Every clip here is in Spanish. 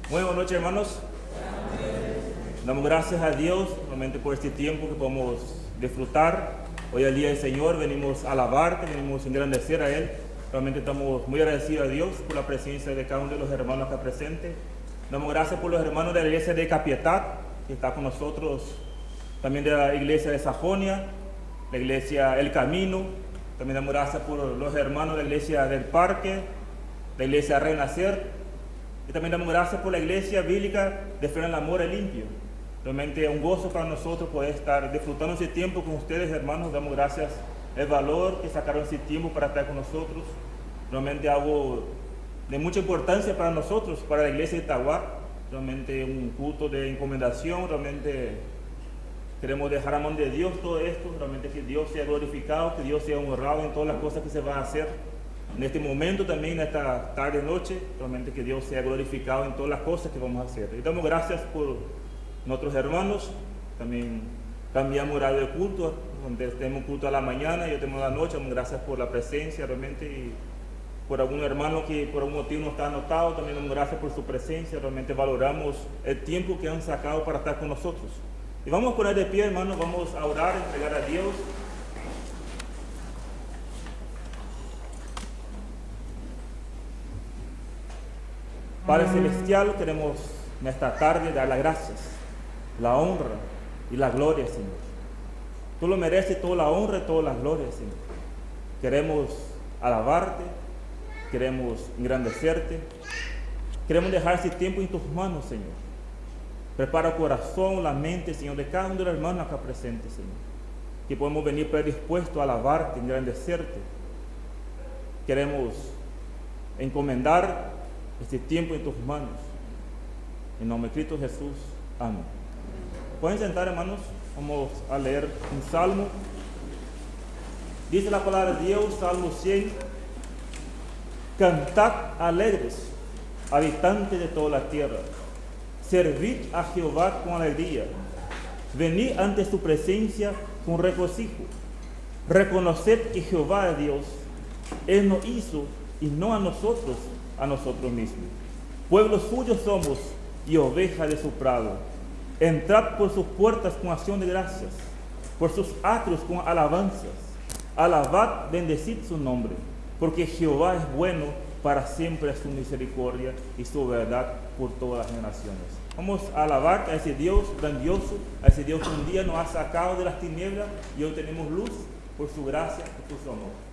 Muy buenas noches, hermanos. Damos gracias a Dios realmente por este tiempo que podemos disfrutar. Hoy es el día del Señor, venimos a alabarte, venimos a engrandecer a Él. Realmente estamos muy agradecidos a Dios por la presencia de cada uno de los hermanos acá presentes. Damos gracias por los hermanos de la iglesia de Capiatá, que está con nosotros, también de la iglesia de Sajonia, la iglesia El Camino. También damos gracias por los hermanos de la iglesia del Parque, la iglesia Renacer. Y también damos gracias por la iglesia bíblica de Fe en el Amor y Limpio. Realmente es un gozo para nosotros poder estar disfrutando ese tiempo con ustedes, hermanos. Damos gracias el valor que sacaron ese tiempo para estar con nosotros. Realmente algo de mucha importancia para nosotros, para la iglesia de Itaguá. Realmente un culto de encomendación. Realmente queremos dejar a mano de Dios todo esto. Realmente que Dios sea glorificado, que Dios sea honrado en todas las cosas que se van a hacer. En este momento también, en esta tarde y noche, realmente que Dios sea glorificado en todas las cosas que vamos a hacer. Y damos gracias por nuestros hermanos. También cambiamos horario de culto, donde tenemos culto a la mañana y yo tenemos a la noche. Damos gracias por la presencia realmente, y por algún hermano que por algún motivo no está anotado, también damos gracias por su presencia. Realmente valoramos el tiempo que han sacado para estar con nosotros. Y vamos a poner de pie, hermanos, vamos a orar, entregar a Dios. Padre Celestial, queremos en esta tarde dar las gracias, la honra y la gloria, Señor. Tú lo mereces, toda la honra y toda la gloria, Señor. Queremos alabarte, queremos engrandecerte, queremos dejar ese tiempo en tus manos, Señor. Prepara el corazón, la mente, Señor, de cada uno de los hermanos acá presentes, Señor. Que podemos venir predispuestos a alabarte, engrandecerte. Queremos encomendar este tiempo en tus manos. En nombre de Cristo Jesús. Amén. Pueden sentar, hermanos. Vamos a leer un salmo. Dice la palabra de Dios, Salmo 100. Cantad alegres, habitantes de toda la tierra. Servid a Jehová con alegría. Venid ante su presencia con regocijo. Reconoced que Jehová es Dios. Él nos hizo y no a nosotros mismos. Pueblo suyo somos y oveja de su prado. Entrad por sus puertas con acción de gracias, por sus atrios con alabanzas. Alabad, bendecid su nombre, porque Jehová es bueno, para siempre es su misericordia y su verdad por todas las generaciones. Vamos a alabar a ese Dios grandioso, a ese Dios que un día nos ha sacado de las tinieblas y hoy tenemos luz por su gracia y por su amor.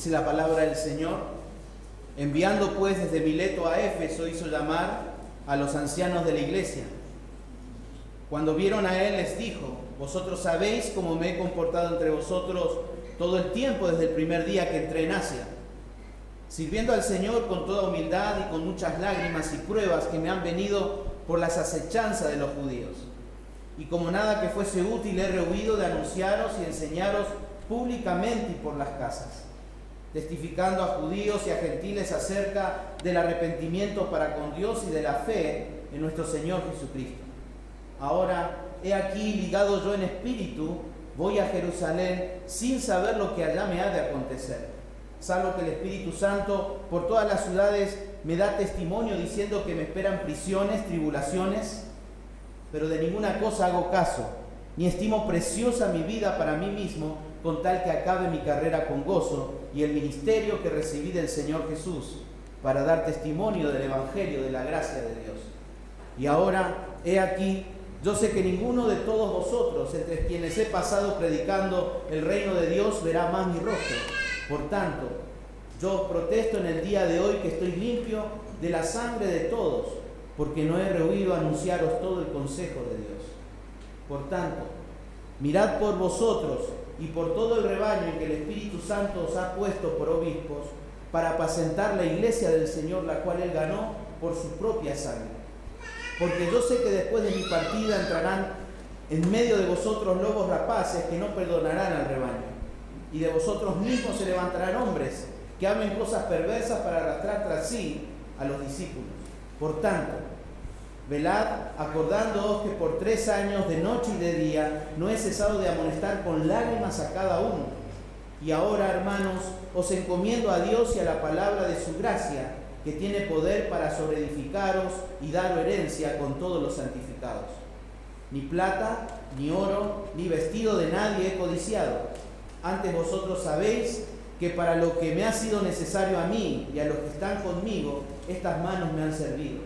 La palabra del Señor. Enviando pues desde Mileto a Éfeso, hizo llamar a los ancianos de la iglesia. Cuando vieron a él, les dijo: vosotros sabéis cómo me he comportado entre vosotros todo el tiempo desde el primer día que entré en Asia, sirviendo al Señor con toda humildad y con muchas lágrimas y pruebas que me han venido por las acechanzas de los judíos. Y como nada que fuese útil, he rehuido de anunciaros y enseñaros públicamente y por las casas, testificando a judíos y a gentiles acerca del arrepentimiento para con Dios y de la fe en nuestro Señor Jesucristo. Ahora, he aquí, ligado yo en espíritu, voy a Jerusalén sin saber lo que allá me ha de acontecer, salvo que el Espíritu Santo por todas las ciudades me da testimonio diciendo que me esperan prisiones, tribulaciones, pero de ninguna cosa hago caso, ni estimo preciosa mi vida para mí mismo, con tal que acabe mi carrera con gozo y el ministerio que recibí del Señor Jesús, para dar testimonio del Evangelio de la gracia de Dios. Y ahora, he aquí, yo sé que ninguno de todos vosotros, entre quienes he pasado predicando el reino de Dios, verá más mi rostro. Por tanto, yo os protesto en el día de hoy que estoy limpio de la sangre de todos, porque no he rehuido anunciaros todo el consejo de Dios. Por tanto, mirad por vosotros y por todo el rebaño en que el Espíritu Santo os ha puesto por obispos, para apacentar la iglesia del Señor, la cual Él ganó por su propia sangre. Porque yo sé que después de mi partida entrarán en medio de vosotros lobos rapaces que no perdonarán al rebaño. Y de vosotros mismos se levantarán hombres que amen cosas perversas para arrastrar tras sí a los discípulos. Por tanto, velad, acordándoos que por 3 años de noche y de día no he cesado de amonestar con lágrimas a cada uno. Y ahora, hermanos, os encomiendo a Dios y a la palabra de su gracia, que tiene poder para sobreedificaros y daros herencia con todos los santificados. Ni plata, ni oro, ni vestido de nadie he codiciado. Antes vosotros sabéis que para lo que me ha sido necesario a mí y a los que están conmigo, estas manos me han servido.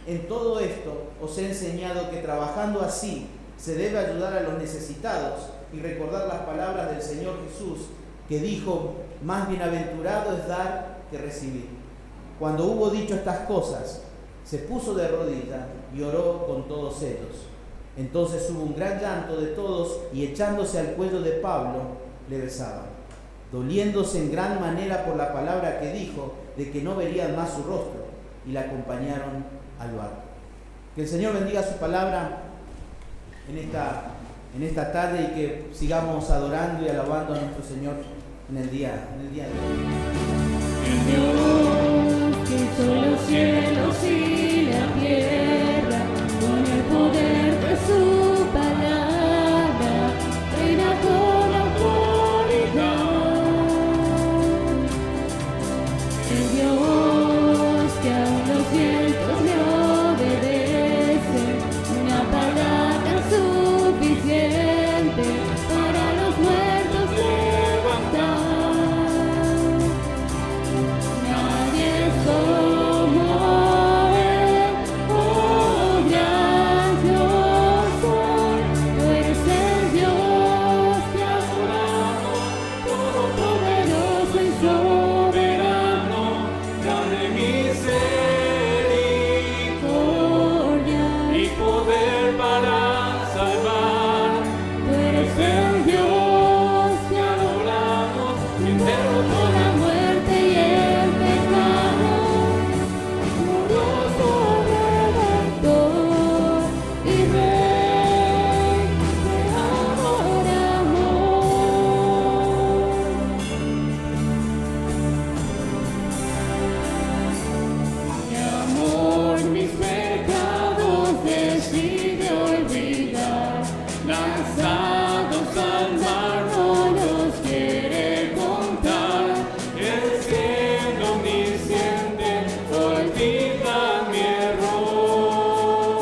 En todo esto os he enseñado que trabajando así se debe ayudar a los necesitados y recordar las palabras del Señor Jesús, que dijo: más bienaventurado es dar que recibir. Cuando hubo dicho estas cosas, se puso de rodillas y oró con todos ellos. Entonces hubo un gran llanto de todos, y echándose al cuello de Pablo, le besaban, doliéndose en gran manera por la palabra que dijo, de que no verían más su rostro, y la acompañaron al barco. Que el Señor bendiga su palabra en esta tarde, y que sigamos adorando y alabando a nuestro Señor en el día de hoy. Dios que hizo los cielos y la tierra, con el poder de su palabra, reina con autoridad. El Dios que aún los vientos le obedecen, una palabra suficiente para los muertos levantar. Nadie es como lanzados al mar no los quiere contar. El cielo omnisciente olvida mi error.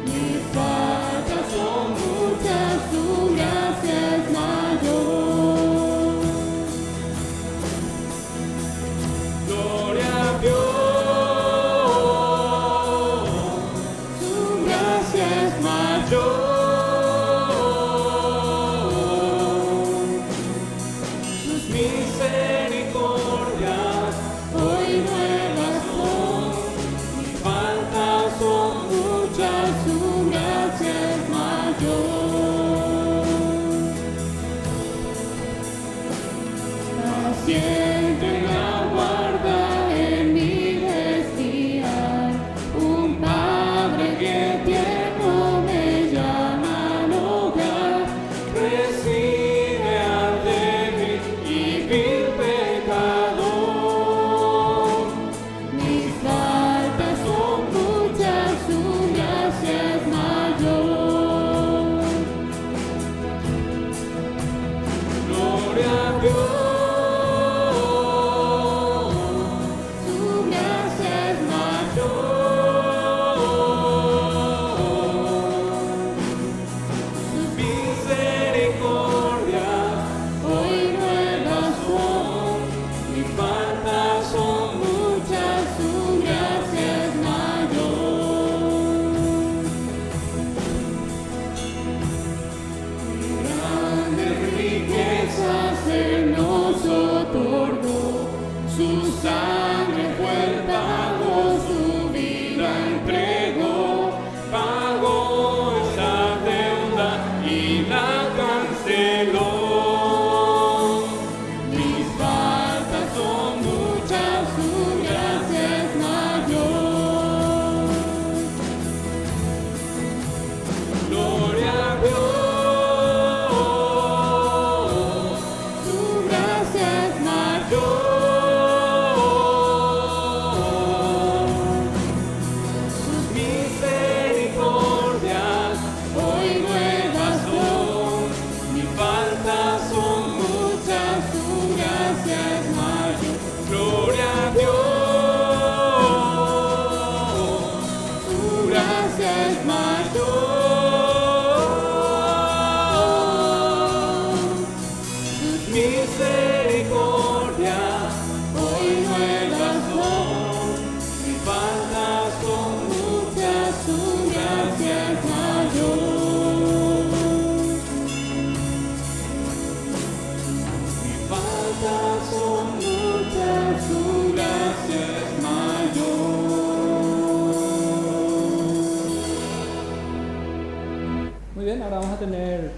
Mis faltas son muchas, su gracia es mayor. Gloria a Dios. Sus misericordias hoy nuevas son, mis faltas son muchas, su gracia es mayor. Paciente la guarda en mi destino, un padre que tiene Él nos otorgó, su sangre fue el pago, su vida entregó, pagó esa deuda y la canceló. Mis faltas son muchas, su gracia es mayor. Gloria a Dios. Muy bien, ahora vamos a tener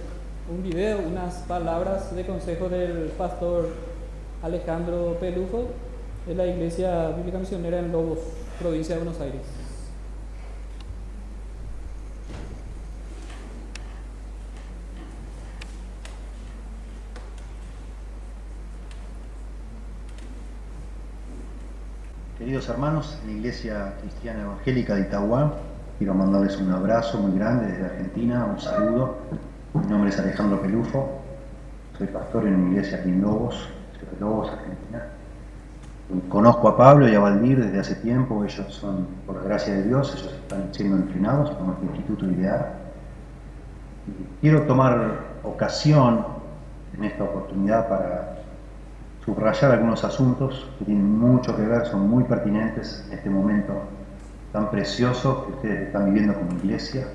un video, unas palabras de consejo del pastor Alejandro Pelufo de la Iglesia Bíblica Misionera en Lobos, provincia de Buenos Aires. Queridos hermanos, en la Iglesia Cristiana Evangélica de Itagua, quiero mandarles un abrazo muy grande desde Argentina, un saludo. Mi nombre es Alejandro Pelufo, soy pastor en una iglesia aquí en Lobos, ciudad de Lobos, Argentina. Conozco a Pablo y a Valdir desde hace tiempo, ellos son, por la gracia de Dios, ellos están siendo entrenados por nuestro Instituto IDEAR. Quiero tomar ocasión en esta oportunidad para subrayar algunos asuntos que tienen mucho que ver, son muy pertinentes en este momento tan precioso que ustedes están viviendo como iglesia.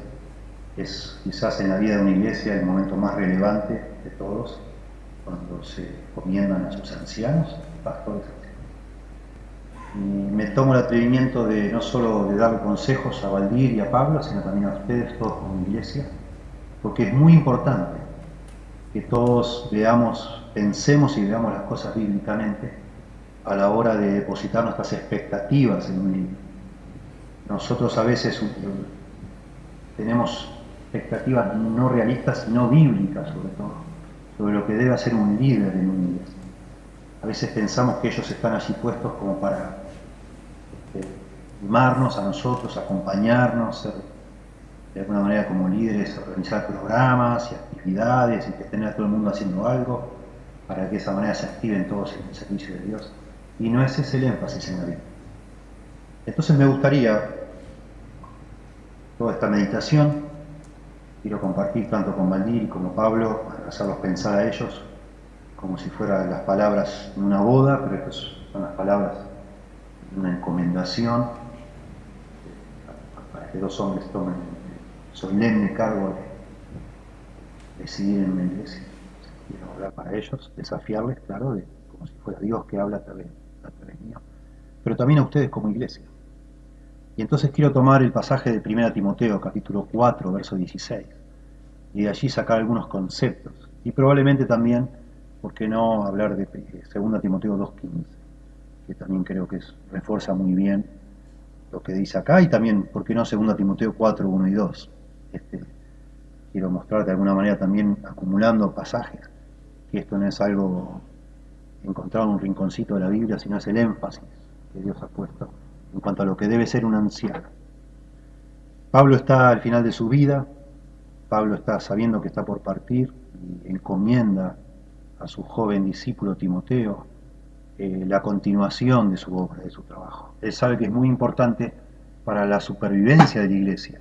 Es quizás en la vida de una iglesia el momento más relevante de todos, cuando se encomiendan a sus ancianos, pastores. Y me tomo el atrevimiento de no solo de darle consejos a Valdir y a Pablo, sino también a ustedes todos como iglesia, porque es muy importante que todos pensemos y veamos las cosas bíblicamente a la hora de depositar nuestras expectativas en un líder. Nosotros a veces tenemos expectativas no realistas, no bíblicas sobre todo, sobre lo que debe hacer un líder en una iglesia. A veces pensamos que ellos están allí puestos como para animarnos a nosotros, acompañarnos, ser de alguna manera como líderes organizar programas y actividades y que tener a todo el mundo haciendo algo para que de esa manera se activen todos en el servicio de Dios. Y no ese es el énfasis en la Biblia. Entonces me gustaría, toda esta meditación, quiero compartir tanto con Valdir como Pablo, hacerlos pensar a ellos como si fueran las palabras en una boda, pero estas son las palabras de una encomendación para que dos hombres tomen el solemne cargo de decidir en una iglesia. Quiero hablar para ellos, desafiarles, claro, como si fuera Dios que habla a través mío, pero también a ustedes como iglesia. Y entonces quiero tomar el pasaje de 1 Timoteo, capítulo 4, verso 16, y de allí sacar algunos conceptos. Y probablemente también, ¿por qué no hablar de 2 Timoteo 2.15? Que también creo que refuerza muy bien lo que dice acá, y también, ¿por qué no 2 Timoteo 4, 1 y 2? Quiero mostrar de alguna manera también acumulando pasajes, que esto no es algo encontrado en un rinconcito de la Biblia, sino es el énfasis que Dios ha puesto en cuanto a lo que debe ser un anciano. Pablo está al final de su vida, Pablo está sabiendo que está por partir y encomienda a su joven discípulo Timoteo la continuación de su obra, de su trabajo. Él sabe que es muy importante para la supervivencia de la iglesia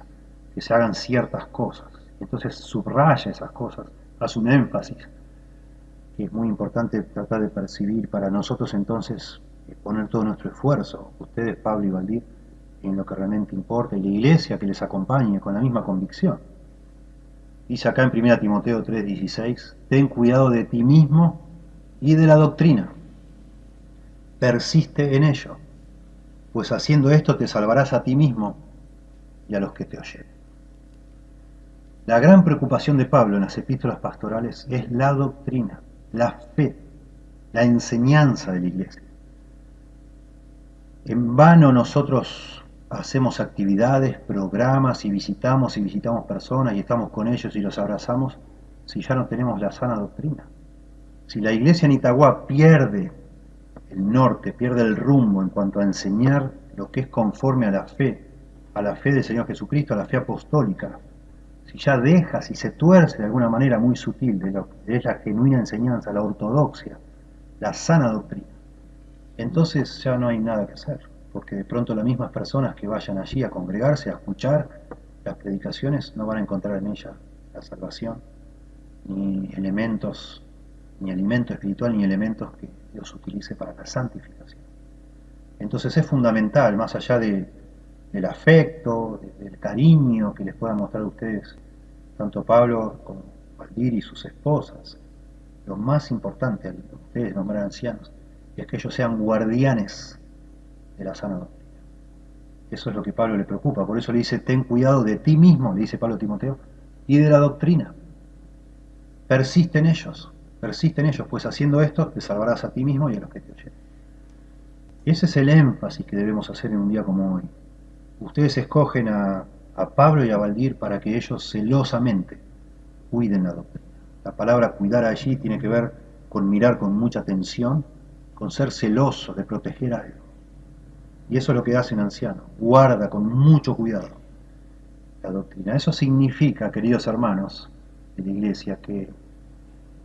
que se hagan ciertas cosas. Entonces subraya esas cosas, hace un énfasis que es muy importante tratar de percibir para nosotros. Entonces poner todo nuestro esfuerzo, ustedes, Pablo y Valdir, en lo que realmente importa, y la iglesia que les acompañe con la misma convicción. Dice acá en 1 Timoteo 3:16, ten cuidado de ti mismo y de la doctrina, persiste en ello, pues haciendo esto te salvarás a ti mismo y a los que te oyeren. La gran preocupación de Pablo en las epístolas pastorales es la doctrina, la fe, la enseñanza de la iglesia. En vano nosotros hacemos actividades, programas y visitamos personas y estamos con ellos y los abrazamos si ya no tenemos la sana doctrina. Si la iglesia en Itagua pierde el norte, pierde el rumbo en cuanto a enseñar lo que es conforme a la fe del Señor Jesucristo, a la fe apostólica, si ya deja, si se tuerce de alguna manera muy sutil de lo que es la genuina enseñanza, la ortodoxia, la sana doctrina, entonces ya no hay nada que hacer, porque de pronto las mismas personas que vayan allí a congregarse, a escuchar las predicaciones, no van a encontrar en ella la salvación, ni elementos, ni alimento espiritual, ni elementos que Dios utilice para la santificación. Entonces es fundamental, más allá del afecto, del cariño que les puedan mostrar a ustedes, tanto Pablo como Valdir y sus esposas, lo más importante a ustedes nombrar ancianos, es que ellos sean guardianes de la sana doctrina. Eso es lo que Pablo le preocupa, por eso le dice, ten cuidado de ti mismo, le dice Pablo a Timoteo, y de la doctrina. Persiste en ellos, pues haciendo esto te salvarás a ti mismo y a los que te oyen. Ese es el énfasis que debemos hacer en un día como hoy. Ustedes escogen a Pablo y a Valdir para que ellos celosamente cuiden la doctrina. La palabra cuidar allí tiene que ver con mirar con mucha atención, con ser celoso de proteger algo. Y eso es lo que hace un anciano, guarda con mucho cuidado la doctrina. Eso significa, queridos hermanos de la iglesia, que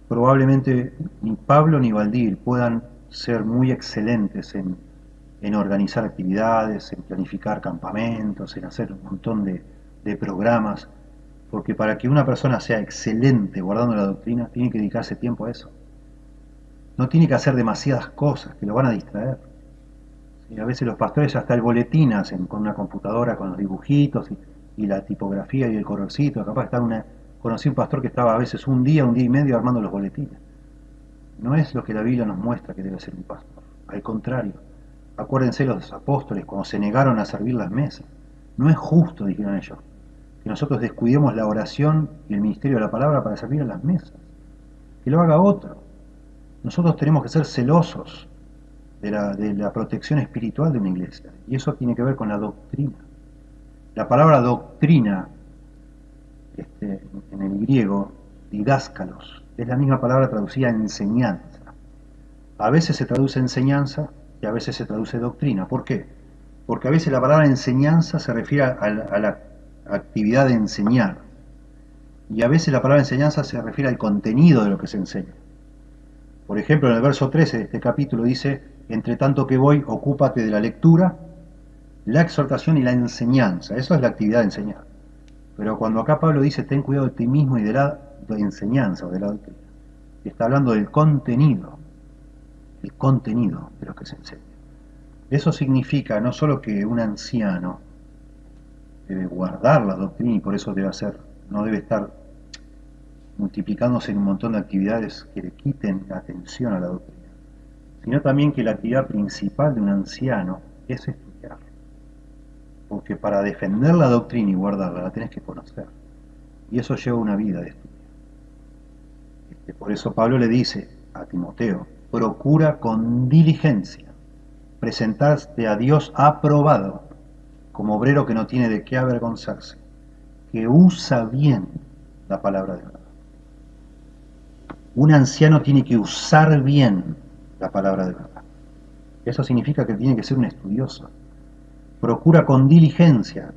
probablemente ni Pablo ni Valdir puedan ser muy excelentes en organizar actividades, en planificar campamentos, en hacer un montón de programas, porque para que una persona sea excelente guardando la doctrina, tiene que dedicarse tiempo a eso. No tiene que hacer demasiadas cosas que lo van a distraer. A veces los pastores hasta el boletín hacen con una computadora, con los dibujitos y la tipografía y el colorcito. Capaz conocí un pastor que estaba a veces un día y medio armando los boletines. No es lo que la Biblia nos muestra que debe ser un pastor. Al contrario, acuérdense los apóstoles cuando se negaron a servir las mesas. No es justo, dijeron ellos, que nosotros descuidemos la oración y el ministerio de la palabra para servir a las mesas. Que lo haga otro. Nosotros tenemos que ser celosos de la protección espiritual de una iglesia. Y eso tiene que ver con la doctrina. La palabra doctrina, en el griego, didáskalos, es la misma palabra traducida enseñanza. A veces se traduce enseñanza y a veces se traduce doctrina. ¿Por qué? Porque a veces la palabra enseñanza se refiere a actividad de enseñar. Y a veces la palabra enseñanza se refiere al contenido de lo que se enseña. Por ejemplo, en el verso 13 de este capítulo dice: entre tanto que voy, ocúpate de la lectura, la exhortación y la enseñanza. Eso es la actividad de enseñar. Pero cuando acá Pablo dice: ten cuidado de ti mismo y de la enseñanza o de la doctrina, está hablando del contenido de lo que se enseña. Eso significa no solo que un anciano debe guardar la doctrina y por eso no debe estar multiplicándose en un montón de actividades que le quiten la atención a la doctrina, sino también que la actividad principal de un anciano es estudiar. Porque para defender la doctrina y guardarla la tenés que conocer. Y eso lleva una vida de estudio. Por eso Pablo le dice a Timoteo: procura con diligencia presentarte a Dios aprobado, como obrero que no tiene de qué avergonzarse, que usa bien la palabra de verdad. Un anciano tiene que usar bien la palabra de verdad. Eso significa que tiene que ser un estudioso. Procura con diligencia.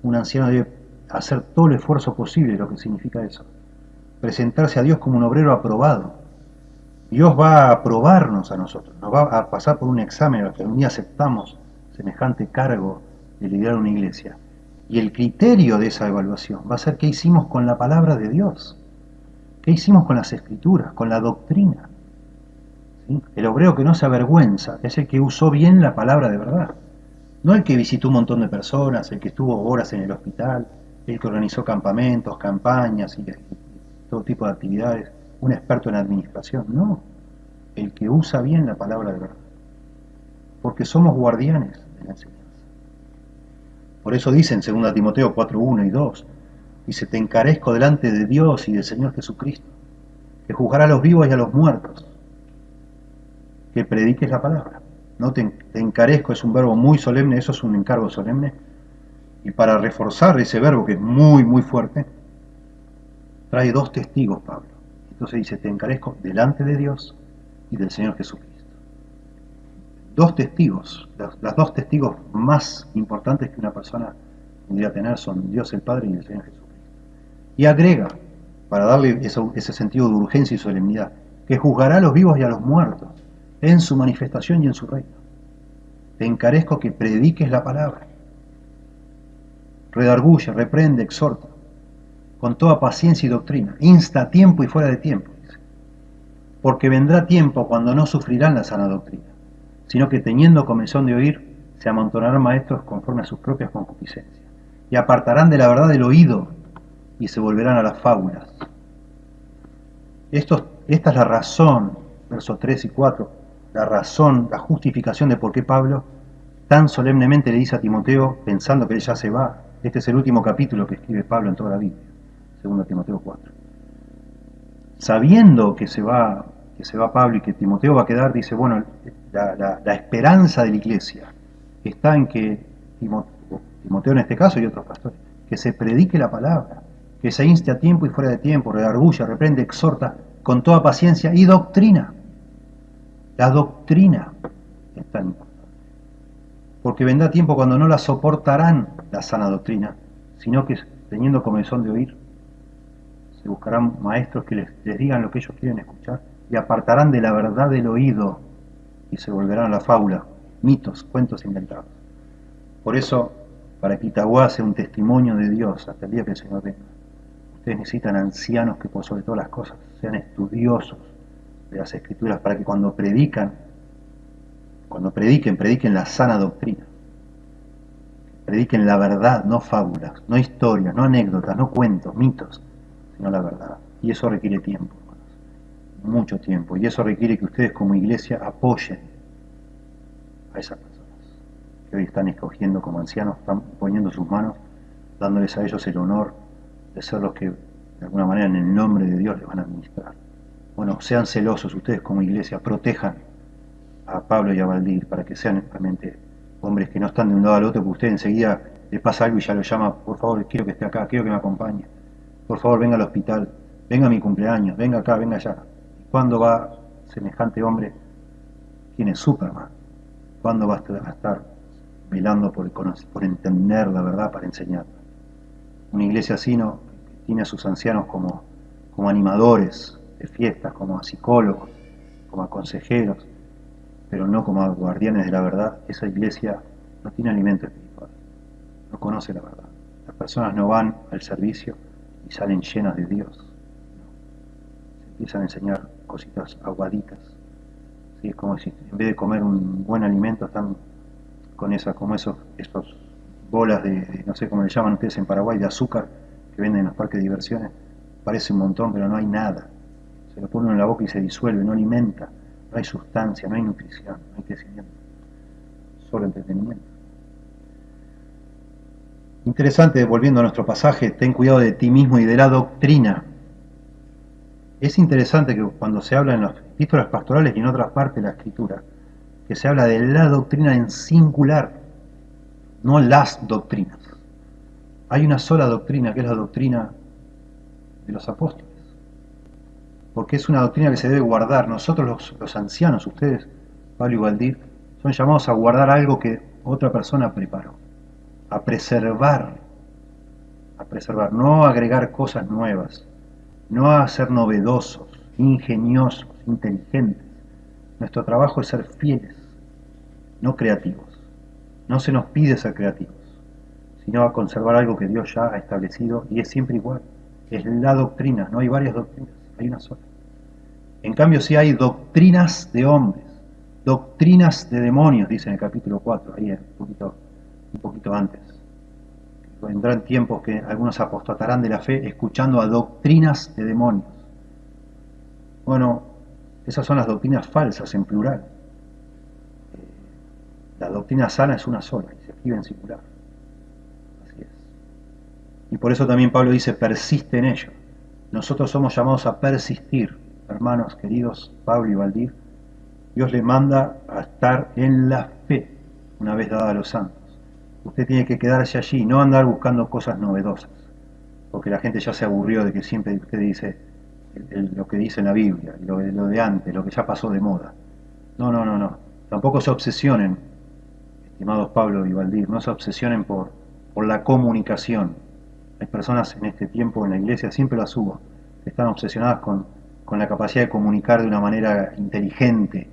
Un anciano debe hacer todo el esfuerzo posible, lo que significa eso. Presentarse a Dios como un obrero aprobado. Dios va a aprobarnos a nosotros, nos va a pasar por un examen, hasta que un día aceptamos semejante cargo de liderar una iglesia. Y el criterio de esa evaluación va a ser qué hicimos con la palabra de Dios, qué hicimos con las escrituras, con la doctrina. ¿Sí? El obrero que no se avergüenza es el que usó bien la palabra de verdad, no el que visitó un montón de personas, el que estuvo horas en el hospital, el que organizó campamentos, campañas y todo tipo de actividades, un experto en administración. No, el que usa bien la palabra de verdad, porque somos guardianes de la enseñanza. Por eso dice en 2 Timoteo 4:1 y 2, dice: te encarezco delante de Dios y del Señor Jesucristo, que juzgará a los vivos y a los muertos, que prediques la palabra. No te encarezco, es un verbo muy solemne, eso es un encargo solemne, y para reforzar ese verbo que es muy muy fuerte, trae dos testigos Pablo. Entonces dice: te encarezco delante de Dios y del Señor Jesucristo. Dos testigos, las dos testigos más importantes que una persona podría tener son Dios el Padre y el Señor Jesucristo. Y agrega, para darle ese sentido de urgencia y solemnidad, que juzgará a los vivos y a los muertos en su manifestación y en su reino. Te encarezco que prediques la palabra. Redarguye, reprende, exhorta, con toda paciencia y doctrina, insta a tiempo y fuera de tiempo, dice. Porque vendrá tiempo cuando no sufrirán la sana doctrina, sino que teniendo comezón de oír, se amontonarán maestros conforme a sus propias concupiscencias, y apartarán de la verdad el oído, y se volverán a las fábulas. Esta es la razón, versos 3 y 4, la razón, la justificación de por qué Pablo tan solemnemente le dice a Timoteo, pensando que él ya se va. Este es el último capítulo que escribe Pablo en toda la Biblia, 2 Timoteo 4. Sabiendo que se va Pablo y que Timoteo va a quedar, dice: bueno, la esperanza de la iglesia está en que Timoteo en este caso y otros pastores, que se predique la palabra, que se inste a tiempo y fuera de tiempo, redarguye, reprende, exhorta con toda paciencia y doctrina. La doctrina es tan importante, porque vendrá tiempo cuando no la soportarán la sana doctrina, sino que teniendo comezón de oír, se buscarán maestros que les digan lo que ellos quieren escuchar y apartarán de la verdad del oído y se volverán a la fábula, mitos, cuentos inventados. Por eso, para que Itagua sea un testimonio de Dios hasta el día que el Señor venga, ustedes necesitan ancianos que por sobre todas las cosas sean estudiosos de las Escrituras, para que cuando prediquen la sana doctrina, prediquen la verdad, no fábulas, no historias, no anécdotas, no cuentos, mitos, sino la verdad. Y eso requiere tiempo, hermanos, mucho tiempo, y eso requiere que ustedes como iglesia apoyen a esas personas que hoy están escogiendo como ancianos, están poniendo sus manos, dándoles a ellos el honor de ser los que de alguna manera en el nombre de Dios les van a administrar. Bueno, sean celosos ustedes como iglesia, protejan a Pablo y a Valdir para que sean realmente hombres que no están de un lado al otro, porque usted enseguida le pasa algo y ya lo llama: por favor, quiero que esté acá, quiero que me acompañe, por favor venga al hospital, venga a mi cumpleaños, venga acá, venga allá. ¿Cuándo va semejante hombre? ¿Quién es Superman? ¿Cuándo va a estar velando por entender la verdad para enseñarla. Una iglesia así no tiene a sus ancianos como animadores de fiestas, como a psicólogos, como a consejeros, pero no como a guardianes de la verdad. Esa iglesia no tiene alimento espiritual, no conoce la verdad. Las personas no van al servicio y salen llenas de Dios. Se empiezan a enseñar cositas aguaditas. ¿Sí? Es como si en vez de comer un buen alimento están con esas bolas de, no sé cómo le llaman ustedes en Paraguay, de azúcar que venden en los parques de diversiones. Parece un montón, pero no hay nada. Se lo pone uno en la boca y se disuelve, no alimenta, no hay sustancia, no hay nutrición, no hay crecimiento, solo entretenimiento. Interesante, volviendo a nuestro pasaje, ten cuidado de ti mismo y de la doctrina. Es interesante que cuando se habla en las epístolas pastorales y en otras partes de la Escritura, que se habla de la doctrina en singular, no las doctrinas. Hay una sola doctrina, que es la doctrina de los apóstoles, porque es una doctrina que se debe guardar. Nosotros los ancianos, ustedes, Pablo y Valdir, son llamados a guardar algo que otra persona preparó, a preservar, no a agregar cosas nuevas, no a ser novedosos, ingeniosos, inteligentes. Nuestro trabajo es ser fieles, no creativos. No se nos pide ser creativos, sino a conservar algo que Dios ya ha establecido y es siempre igual. Es la doctrina, no hay varias doctrinas, hay una sola. En cambio, sí hay doctrinas de hombres, doctrinas de demonios, dice en el capítulo 4, ahí un poquito antes. Vendrán tiempos que algunos apostatarán de la fe escuchando a doctrinas de demonios. Bueno, esas son las doctrinas falsas en plural. La doctrina sana es una sola y se escribe en singular. Así es. Y por eso también Pablo dice, persiste en ello. Nosotros somos llamados a persistir, hermanos queridos, Pablo y Valdir. Dios le manda a estar en la fe, una vez dada a los santos. Usted tiene que quedarse allí, no andar buscando cosas novedosas, porque la gente ya se aburrió de que siempre usted dice lo que dice en la Biblia, lo de antes, lo que ya pasó de moda. No. Tampoco se obsesionen, estimados Pablo y Valdir, no se obsesionen por la comunicación. Hay personas en este tiempo en la iglesia, siempre las hubo, que están obsesionadas con la capacidad de comunicar de una manera inteligente,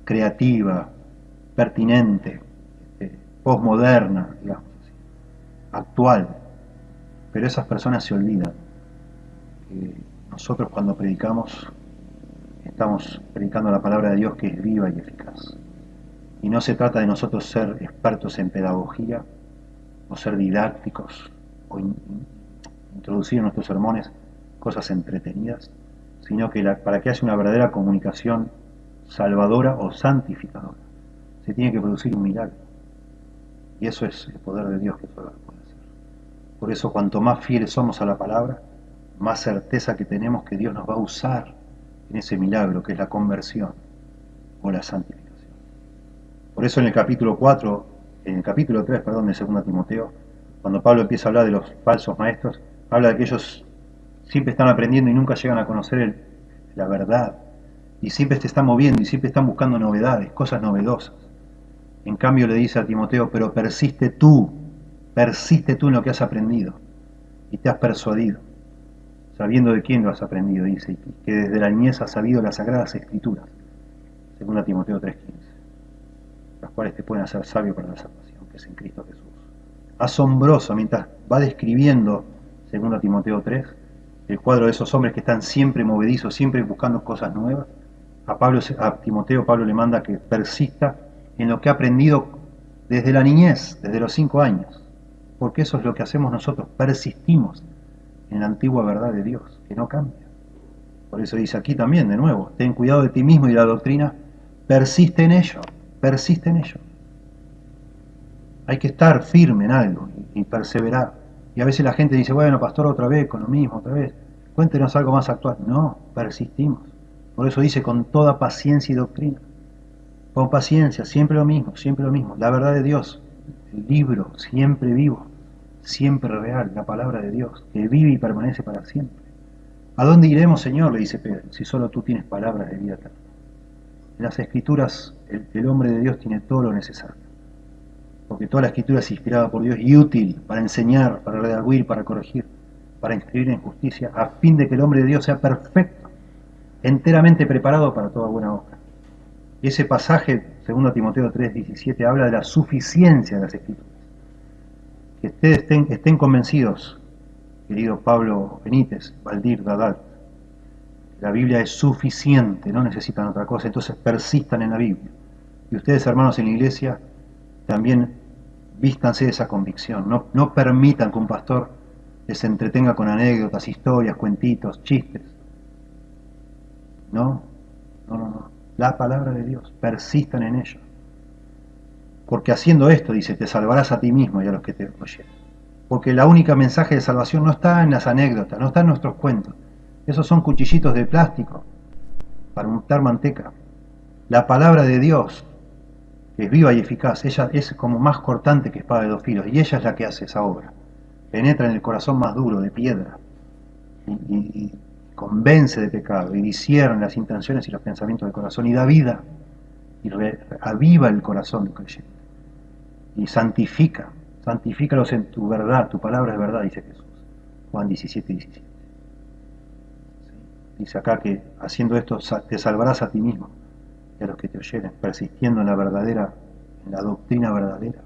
creativa, pertinente, posmoderna, digamos así, actual. Pero esas personas se olvidan que nosotros cuando predicamos estamos predicando la palabra de Dios, que es viva y eficaz. Y no se trata de nosotros ser expertos en pedagogía o ser didácticos o introducir en nuestros sermones cosas entretenidas, sino que para que haya una verdadera comunicación salvadora o santificadora se tiene que producir un milagro. Y eso es el poder de Dios que solo lo puede hacer. Por eso, cuanto más fieles somos a la palabra, más certeza que tenemos que Dios nos va a usar en ese milagro que es la conversión o la santificación. Por eso en el capítulo 3, de 2 Timoteo, cuando Pablo empieza a hablar de los falsos maestros, habla de que ellos siempre están aprendiendo y nunca llegan a conocer la verdad, y siempre se están moviendo y siempre están buscando novedades, cosas novedosas. En cambio le dice a Timoteo, pero persiste tú en lo que has aprendido y te has persuadido, sabiendo de quién lo has aprendido, dice, y que desde la niñez has sabido las sagradas escrituras, 2 Timoteo 3:15, las cuales te pueden hacer sabio para la salvación, que es en Cristo Jesús. Asombroso, mientras va describiendo 2 Timoteo 3, el cuadro de esos hombres que están siempre movedizos, siempre buscando cosas nuevas. A Timoteo Pablo le manda que persista en lo que ha aprendido desde la niñez, desde los 5 años, porque eso es lo que hacemos nosotros, persistimos en la antigua verdad de Dios, que no cambia. Por eso dice aquí también, de nuevo, ten cuidado de ti mismo y de la doctrina, persiste en ello. Hay que estar firme en algo y perseverar. Y a veces la gente dice, bueno, pastor, otra vez, con lo mismo, otra vez, cuéntenos algo más actual. No, persistimos. Por eso dice, con toda paciencia y doctrina. Con paciencia, siempre lo mismo. La verdad de Dios, el libro, siempre vivo, siempre real, la palabra de Dios, que vive y permanece para siempre. ¿A dónde iremos, Señor?, le dice Pedro, si solo tú tienes palabras de vida eterna. En las Escrituras, el hombre de Dios tiene todo lo necesario. porque toda la Escritura es inspirada por Dios y útil para enseñar, para redarguir, para corregir, para instruir en justicia, a fin de que el hombre de Dios sea perfecto, enteramente preparado para toda buena obra. Y ese pasaje, 2 Timoteo 3:17, habla de la suficiencia de las Escrituras. Que ustedes estén convencidos, querido Pablo Benítez, Valdir, Dadal, la Biblia es suficiente, no necesitan otra cosa, entonces persistan en la Biblia. Y ustedes, hermanos en la iglesia, también vístanse de esa convicción. No permitan que un pastor les entretenga con anécdotas, historias, cuentitos, chistes. No. La palabra de Dios, persistan en ello. Porque haciendo esto, dice, te salvarás a ti mismo y a los que te oyen. Porque la única mensaje de salvación no está en las anécdotas, no está en nuestros cuentos. Esos son cuchillitos de plástico para untar manteca. La palabra de Dios, que es viva y eficaz, ella es como más cortante que espada de dos filos, y ella es la que hace esa obra. Penetra en el corazón más duro, de piedra, y convence de pecado, y discierne las intenciones y los pensamientos del corazón, y da vida, y aviva el corazón del creyente, y santifícalos en tu verdad, tu palabra es verdad, dice Jesús, Juan 17:17. Dice acá que haciendo esto te salvarás a ti mismo y a los que te oyeren, persistiendo en la doctrina verdadera.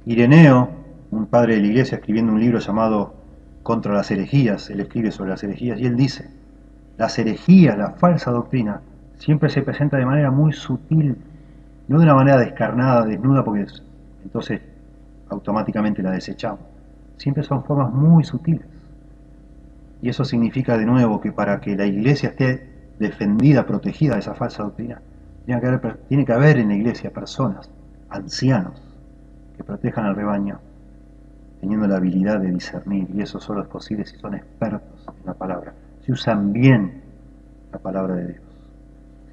Ireneo, un padre de la iglesia, escribiendo un libro llamado Contra las herejías, él escribe sobre las herejías y él dice, las herejías, la falsa doctrina, siempre se presenta de manera muy sutil, no de una manera descarnada, desnuda, porque entonces automáticamente la desechamos. Siempre son formas muy sutiles. Y eso significa de nuevo que para que la iglesia esté defendida, protegida de esa falsa doctrina, tiene que haber en la iglesia personas, ancianos, que protejan al rebaño, teniendo la habilidad de discernir, y eso solo es posible si son expertos en la palabra, si usan bien la palabra de Dios,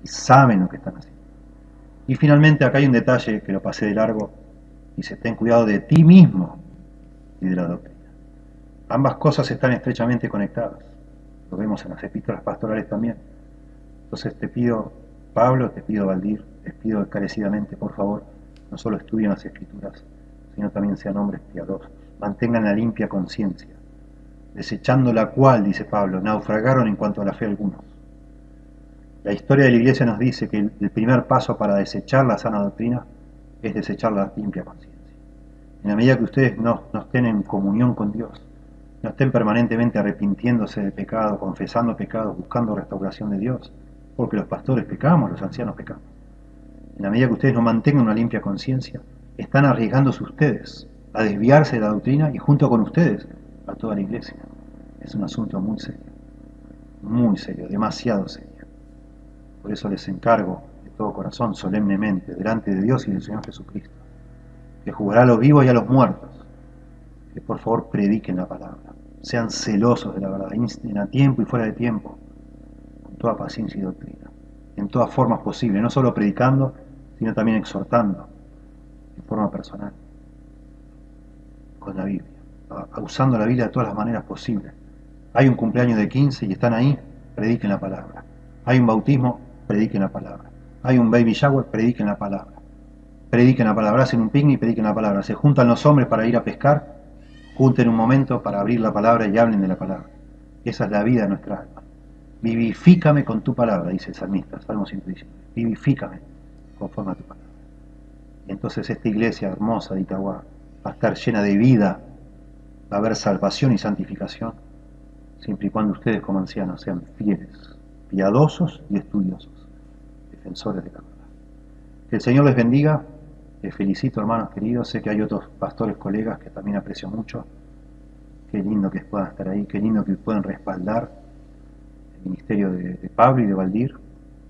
si saben lo que están haciendo. Y finalmente acá hay un detalle que lo pasé de largo, dice, ten cuidado de ti mismo y de la doctrina. Ambas cosas están estrechamente conectadas, lo vemos en las epístolas pastorales también. Entonces te pido, Pablo, te pido, Valdir, les pido encarecidamente, por favor, no solo estudien las Escrituras, sino también sean hombres piadosos, mantengan la limpia conciencia, desechando la cual, dice Pablo, naufragaron en cuanto a la fe algunos. La historia de la iglesia nos dice que el primer paso para desechar la sana doctrina es desechar la limpia conciencia. En la medida que ustedes no estén en comunión con Dios, no estén permanentemente arrepintiéndose de pecado, confesando pecados, buscando restauración de Dios, porque los pastores pecamos, los ancianos pecamos. En la medida que ustedes no mantengan una limpia conciencia, están arriesgándose ustedes a desviarse de la doctrina y junto con ustedes a toda la iglesia. Es un asunto muy serio, demasiado serio. Por eso les encargo de todo corazón, solemnemente, delante de Dios y del Señor Jesucristo, que juzgará a los vivos y a los muertos, que por favor prediquen la palabra, sean celosos de la verdad, insten a tiempo y fuera de tiempo, con toda paciencia y doctrina, en todas formas posibles, no solo predicando, sino también exhortando, en forma personal, con la Biblia, usando la Biblia de todas las maneras posibles. Hay un cumpleaños de 15 y están ahí, prediquen la palabra. Hay un bautismo, prediquen la palabra. Hay un baby shower, prediquen la palabra. Prediquen la palabra, hacen un picnic, prediquen la palabra. Se juntan los hombres para ir a pescar, junten un momento para abrir la palabra y hablen de la palabra. Esa es la vida de nuestra alma. Vivifícame con tu palabra, dice el salmista, Salmo 119. Vivifícame conforme a tu palabra. Y entonces esta iglesia hermosa de Itagua va a estar llena de vida, va a haber salvación y santificación, siempre y cuando ustedes como ancianos sean fieles, piadosos y estudiosos, defensores de la verdad. Que el Señor les bendiga. Les felicito, hermanos queridos. Sé que hay otros pastores, colegas que también aprecio mucho. Qué lindo que puedan estar ahí, qué lindo que puedan respaldar el ministerio de Pablo y de Valdir.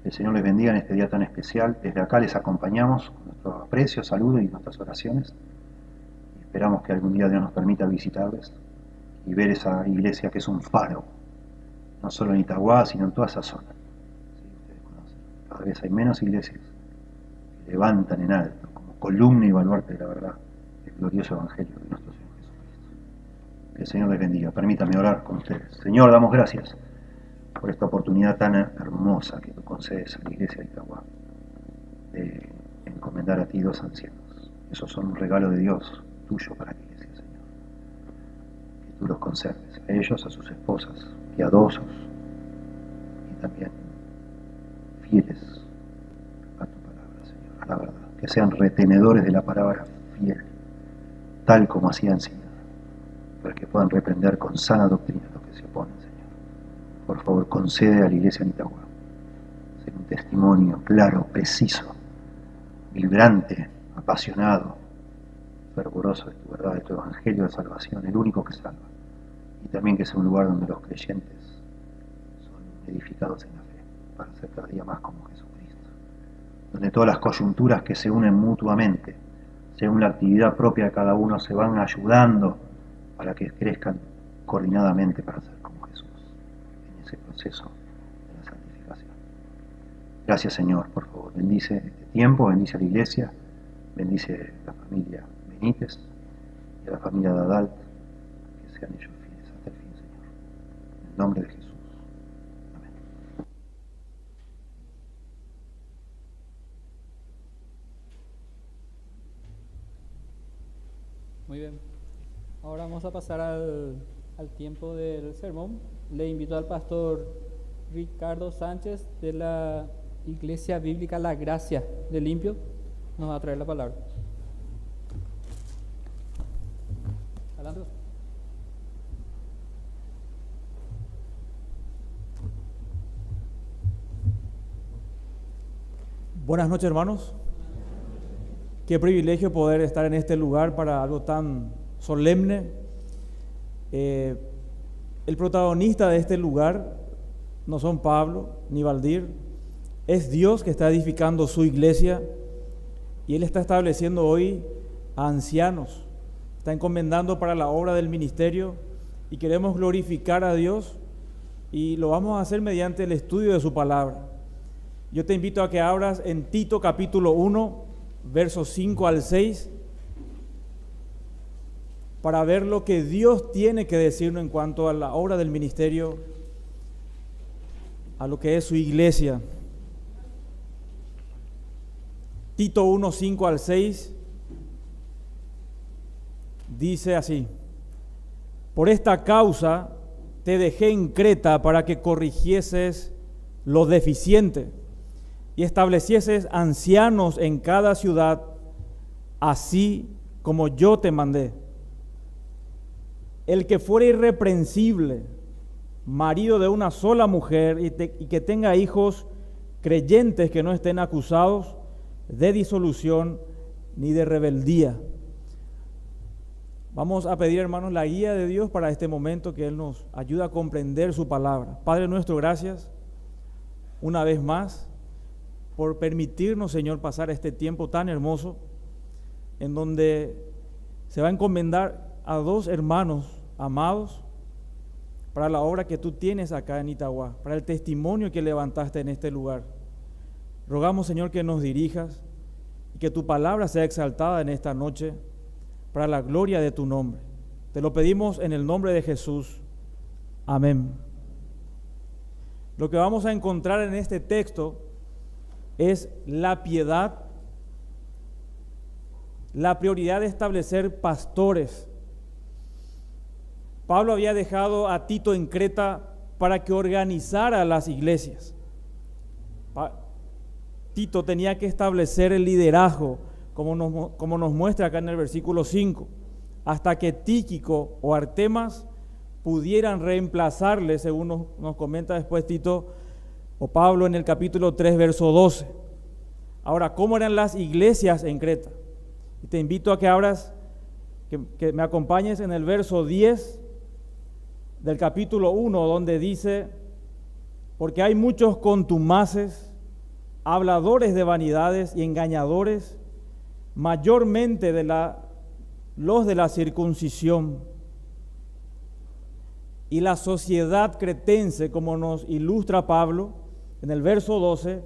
Que el Señor les bendiga en este día tan especial. Desde acá les acompañamos con nuestro aprecio, saludo y nuestras oraciones. Y esperamos que algún día Dios nos permita visitarles y ver esa iglesia que es un faro, no solo en Itagua, sino en toda esa zona. ¿Sí? Ustedes conocen. Cada vez hay menos iglesias que levantan en alto, como columna y baluarte de la verdad, el glorioso Evangelio de nuestro Señor Jesucristo. Que el Señor les bendiga. Permítanme orar con ustedes. Señor, damos gracias por esta oportunidad tan hermosa que tú concedes a la iglesia de Itagua, de encomendar a ti dos ancianos. Esos son un regalo de Dios tuyo para la iglesia, Señor. Que tú los conserves, a ellos, a sus esposas, piadosos y también fieles a tu palabra, Señor, a la verdad. Que sean retenedores de la palabra fiel, tal como hacían, Señor, para que puedan reprender con sana doctrina a los que se oponen, Señor. Por favor, concede a la iglesia en Itagua ser un testimonio claro, preciso, vibrante, apasionado, fervoroso de tu verdad, de tu evangelio de salvación, el único que salva. Y también que sea un lugar donde los creyentes son edificados en la fe, para ser cada día más como Jesucristo. Donde todas las coyunturas que se unen mutuamente, según la actividad propia de cada uno, se van ayudando para que crezcan coordinadamente para ser como Jesús, en ese proceso de la santificación. Gracias, Señor, por favor, bendice este tiempo, bendice a la iglesia, bendice a la familia Benítez y a la familia de Adalt, que sean ellos fieles hasta el fin, Señor. En el nombre de Jesús. Amén. Muy bien. Ahora vamos a pasar al tiempo del sermón. Le invito al pastor Ricardo Sánchez de la Iglesia Bíblica La Gracia de Limpio. Nos va a traer la palabra. Adelante. Buenas noches, hermanos. Qué privilegio poder estar en este lugar para algo tan solemne. El protagonista de este lugar no son Pablo ni Valdir, es Dios que está edificando su iglesia y Él está estableciendo hoy a ancianos, está encomendando para la obra del ministerio y queremos glorificar a Dios y lo vamos a hacer mediante el estudio de su palabra. Yo te invito a que abras en Tito capítulo 1, versos 5 al 6, para ver lo que Dios tiene que decirnos en cuanto a la obra del ministerio, a lo que es su iglesia. Tito 1, 5 al 6, dice así: por esta causa te dejé en Creta para que corrigieses lo deficiente y establecieses ancianos en cada ciudad, así como yo te mandé. El que fuera irreprensible, marido de una sola mujer y que tenga hijos creyentes que no estén acusados de disolución ni de rebeldía. Vamos a pedir, hermanos, la guía de Dios para este momento, que Él nos ayude a comprender su palabra. Padre nuestro, gracias una vez más por permitirnos, Señor, pasar este tiempo tan hermoso en donde se va a encomendar a dos hermanos amados para la obra que tú tienes acá en Itagua, para el testimonio que levantaste en este lugar. Rogamos, Señor, que nos dirijas y que tu palabra sea exaltada en esta noche para la gloria de tu nombre. Te lo pedimos en el nombre de Jesús. Amén. Lo que vamos a encontrar en este texto es la piedad, la prioridad de establecer pastores. Pablo había dejado a Tito en Creta para que organizara las iglesias. Tito tenía que establecer el liderazgo, como nos muestra acá en el versículo 5, hasta que Tíquico o Artemas pudieran reemplazarle, según nos comenta después Tito o Pablo en el capítulo 3, verso 12. Ahora, ¿cómo eran las iglesias en Creta? Y te invito a que abras, que me acompañes en el verso 10 del capítulo 1, donde dice: porque hay muchos contumaces, habladores de vanidades y engañadores, mayormente los de la circuncisión. Y la sociedad cretense, como nos ilustra Pablo en el verso 12,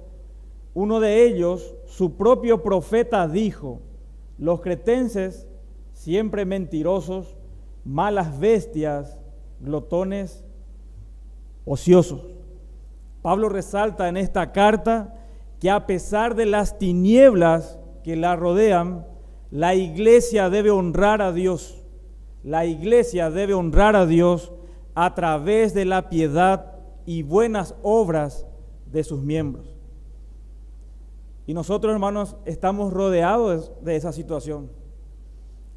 uno de ellos, su propio profeta, dijo: los cretenses, siempre mentirosos, malas bestias, glotones, ociosos. Pablo resalta en esta carta que a pesar de las tinieblas que la rodean, La iglesia debe honrar a Dios. La iglesia debe honrar a Dios a través de la piedad y buenas obras de sus miembros. Y nosotros, hermanos, estamos rodeados de esa situación.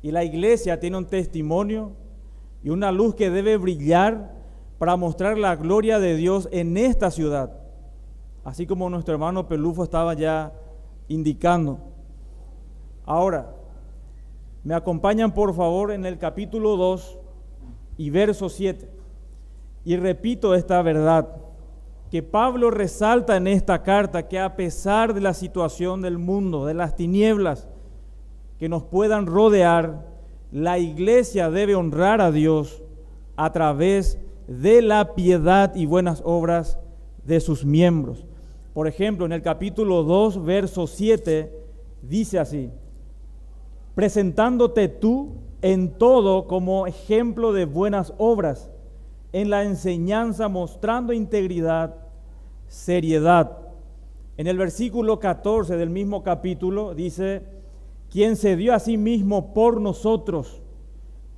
Y la iglesia tiene un testimonio y una luz que debe brillar para mostrar la gloria de Dios en esta ciudad, así como nuestro hermano Pelufo estaba ya indicando. Ahora, me acompañan por favor en el capítulo 2 y verso 7. Y repito esta verdad, que Pablo resalta en esta carta, que a pesar de la situación del mundo, de las tinieblas que nos puedan rodear, la iglesia debe honrar a Dios a través de la piedad y buenas obras de sus miembros. Por ejemplo, en el capítulo 2, verso 7, dice así: presentándote tú en todo como ejemplo de buenas obras, en la enseñanza mostrando integridad, seriedad. En el versículo 14 del mismo capítulo dice: quien se dio a sí mismo por nosotros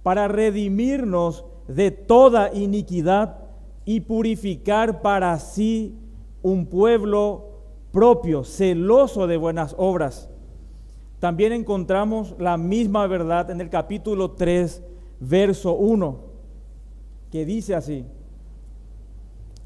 para redimirnos de toda iniquidad y purificar para sí un pueblo propio, celoso de buenas obras. También encontramos la misma verdad en el capítulo 3, verso 1, que dice así: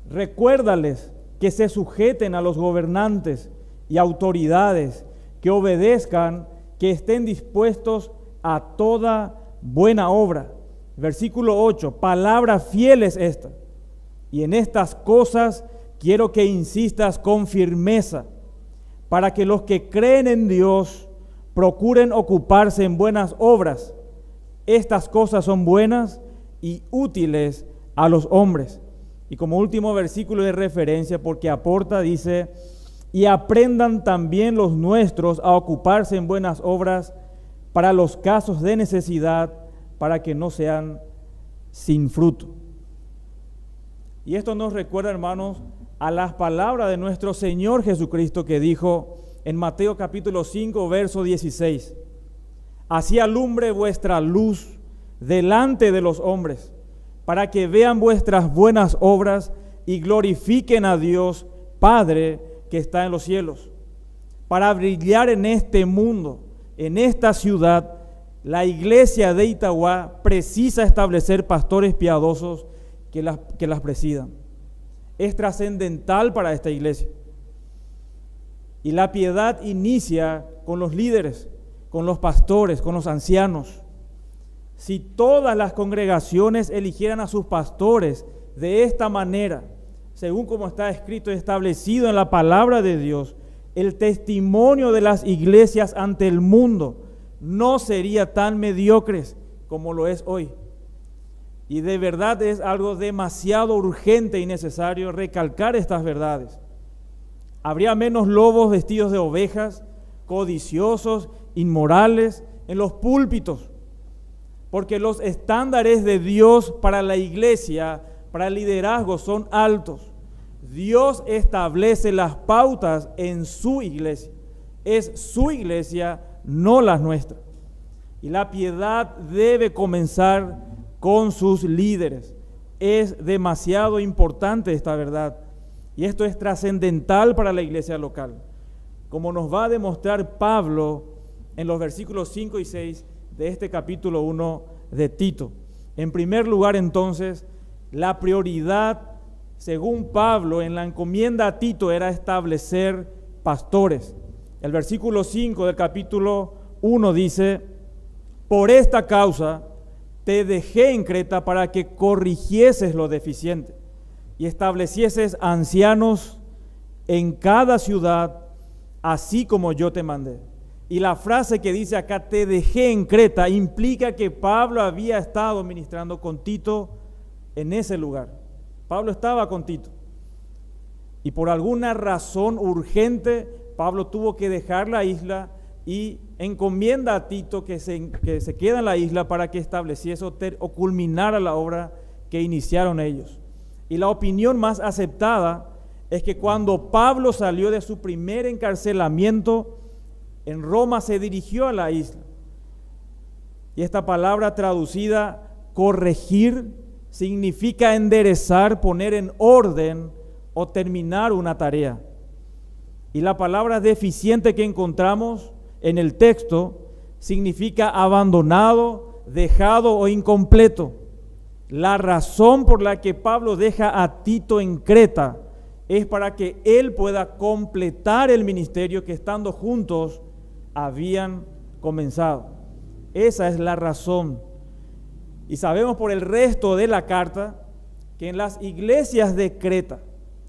recuérdales que se sujeten a los gobernantes y autoridades, que obedezcan, que estén dispuestos a toda buena obra. Versículo 8, palabra fiel es esta, y en estas cosas quiero que insistas con firmeza, para que los que creen en Dios procuren ocuparse en buenas obras. Estas cosas son buenas y útiles a los hombres. Y como último versículo de referencia, porque aporta, dice: y aprendan también los nuestros a ocuparse en buenas obras para los casos de necesidad, para que no sean sin fruto. Y esto nos recuerda, hermanos, a las palabras de nuestro Señor Jesucristo, que dijo en Mateo capítulo 5, verso 16: así alumbre vuestra luz delante de los hombres, para que vean vuestras buenas obras y glorifiquen a Dios Padre que está en los cielos. Para brillar en este mundo, en esta ciudad, la iglesia de Itagua precisa establecer pastores piadosos que las presidan. Es trascendental para esta iglesia. Y la piedad inicia con los líderes, con los pastores, con los ancianos. Si todas las congregaciones eligieran a sus pastores de esta manera, según como está escrito y establecido en la palabra de Dios, el testimonio de las iglesias ante el mundo no sería tan mediocres como lo es hoy. Y de verdad es algo demasiado urgente y necesario recalcar estas verdades. Habría menos lobos vestidos de ovejas, codiciosos, inmorales, en los púlpitos, porque los estándares de Dios para la iglesia, para el liderazgo, son altos. Dios establece las pautas en su iglesia. Es su iglesia, no las nuestras. Y la piedad debe comenzar con sus líderes. Es demasiado importante esta verdad. Y esto es trascendental para la iglesia local, como nos va a demostrar Pablo en los versículos 5 y 6 de este capítulo 1 de Tito. En primer lugar, entonces, la prioridad, según Pablo, en la encomienda a Tito era establecer pastores. El versículo 5 del capítulo 1 dice: por esta causa te dejé en Creta para que corrigieses lo deficiente y establecieses ancianos en cada ciudad, así como yo te mandé. Y la frase que dice acá, te dejé en Creta, implica que Pablo había estado ministrando con Tito en ese lugar. Pablo estaba con Tito. Y por alguna razón urgente, Pablo tuvo que dejar la isla y encomienda a Tito que se queda en la isla para que estableciese o culminara la obra que iniciaron ellos. Y la opinión más aceptada es que cuando Pablo salió de su primer encarcelamiento en Roma, se dirigió a la isla Y esta palabra traducida corregir significa enderezar, poner en orden o terminar una tarea. Y la palabra deficiente que encontramos en el texto significa abandonado, dejado o incompleto. La razón por la que Pablo deja a Tito en Creta es para que él pueda completar el ministerio que estando juntos habían comenzado. Esa es la razón. Y sabemos por el resto de la carta que en las iglesias de Creta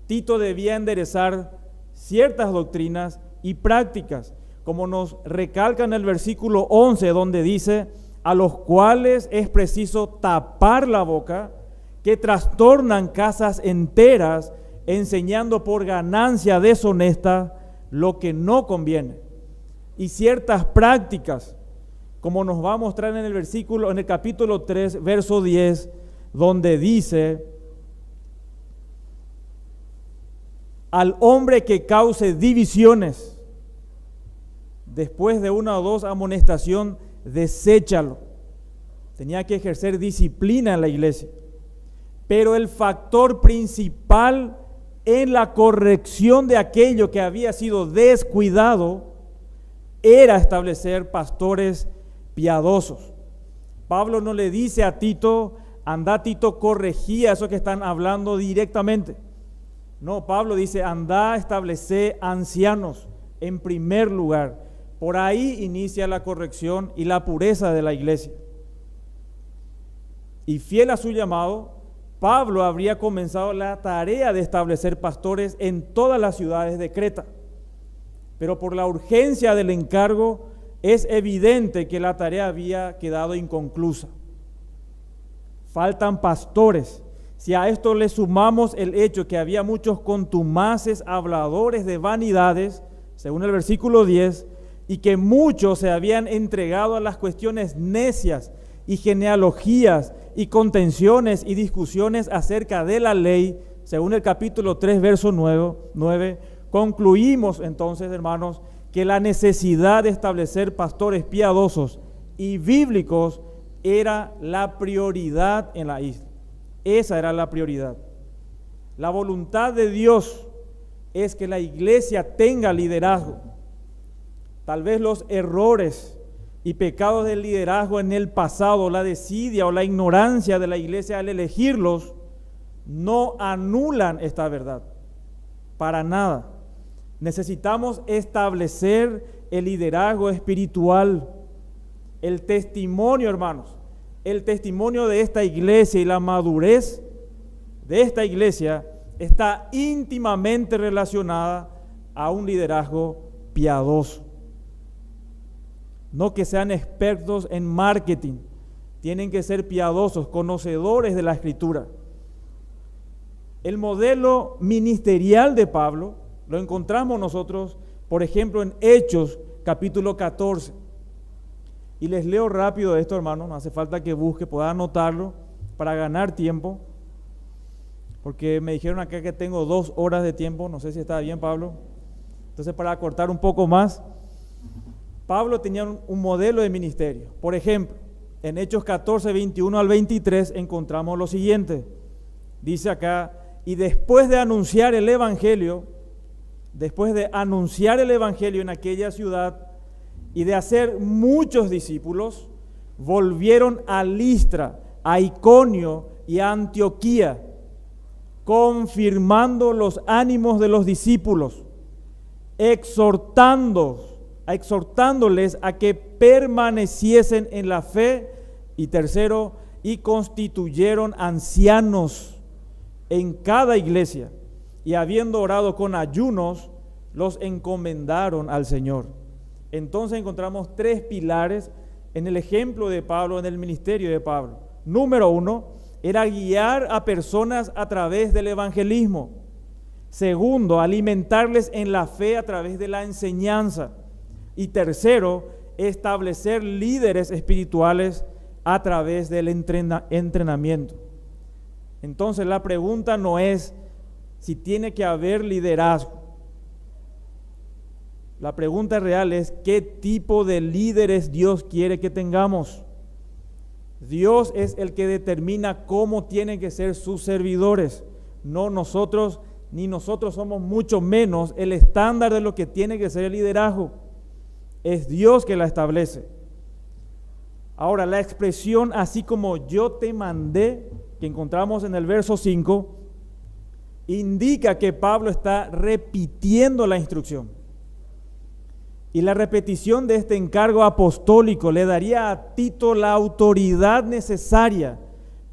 Tito debía enderezar ciertas doctrinas y prácticas, como nos recalca en el versículo 11, donde dice: a los cuales es preciso tapar la boca, que trastornan casas enteras, enseñando por ganancia deshonesta lo que no conviene. Y ciertas prácticas, como nos va a mostrar en el capítulo 3, verso 10, donde dice: al hombre que cause divisiones, después de una o dos amonestación, deséchalo. Tenía que ejercer disciplina en la iglesia. Pero el factor principal en la corrección de aquello que había sido descuidado era establecer pastores piadosos. Pablo no le dice a Tito: anda Tito, corregí a esos que están hablando directamente. No, Pablo dice: anda, establece ancianos en primer lugar. Por ahí inicia la corrección y la pureza de la iglesia. Y fiel a su llamado, Pablo habría comenzado la tarea de establecer pastores en todas las ciudades de Creta. Pero por la urgencia del encargo, es evidente que la tarea había quedado inconclusa. Faltan pastores. Si a esto le sumamos el hecho que había muchos contumaces habladores de vanidades, según el versículo 10, y que muchos se habían entregado a las cuestiones necias y genealogías y contenciones y discusiones acerca de la ley, según el capítulo 3, verso 9, concluimos entonces, hermanos, que la necesidad de establecer pastores piadosos y bíblicos era la prioridad en la isla. Esa era la prioridad. La voluntad de Dios es que la iglesia tenga liderazgo. Tal vez los errores y pecados del liderazgo en el pasado, la desidia o la ignorancia de la iglesia al elegirlos, no anulan esta verdad. Para nada. Necesitamos establecer el liderazgo espiritual, el testimonio, hermanos. El testimonio de esta iglesia y la madurez de esta iglesia está íntimamente relacionada a un liderazgo piadoso. No que sean expertos en marketing, tienen que ser piadosos, conocedores de la Escritura. El modelo ministerial de Pablo lo encontramos nosotros, por ejemplo, en Hechos capítulo 14. Y les leo rápido esto, hermano, no hace falta que busque, pueda anotarlo para ganar tiempo, porque me dijeron acá que tengo 2 horas de tiempo, no sé si está bien, Pablo. Entonces, para acortar un poco más, Pablo tenía un modelo de ministerio. Por ejemplo, en Hechos 14, 21 al 23 encontramos lo siguiente. Dice acá: y después de anunciar el evangelio en aquella ciudad y de hacer muchos discípulos, volvieron a Listra, a Iconio y a Antioquía, confirmando los ánimos de los discípulos, exhortándoles a que permaneciesen en la fe, y tercero, y constituyeron ancianos en cada iglesia, y habiendo orado con ayunos, los encomendaron al Señor. Entonces encontramos 3 pilares en el ejemplo de Pablo, en el ministerio de Pablo. Número 1, era guiar a personas a través del evangelismo. Segundo, alimentarles en la fe a través de la enseñanza. Y tercero, establecer líderes espirituales a través del entrenamiento. Entonces la pregunta no es si tiene que haber liderazgo. La pregunta real es: ¿qué tipo de líderes Dios quiere que tengamos? Dios es el que determina cómo tienen que ser sus servidores, no nosotros, ni nosotros somos mucho menos el estándar de lo que tiene que ser el liderazgo. Es Dios que la establece. Ahora, la expresión así como yo te mandé, que encontramos en el verso 5, indica que Pablo está repitiendo la instrucción. Y la repetición de este encargo apostólico le daría a Tito la autoridad necesaria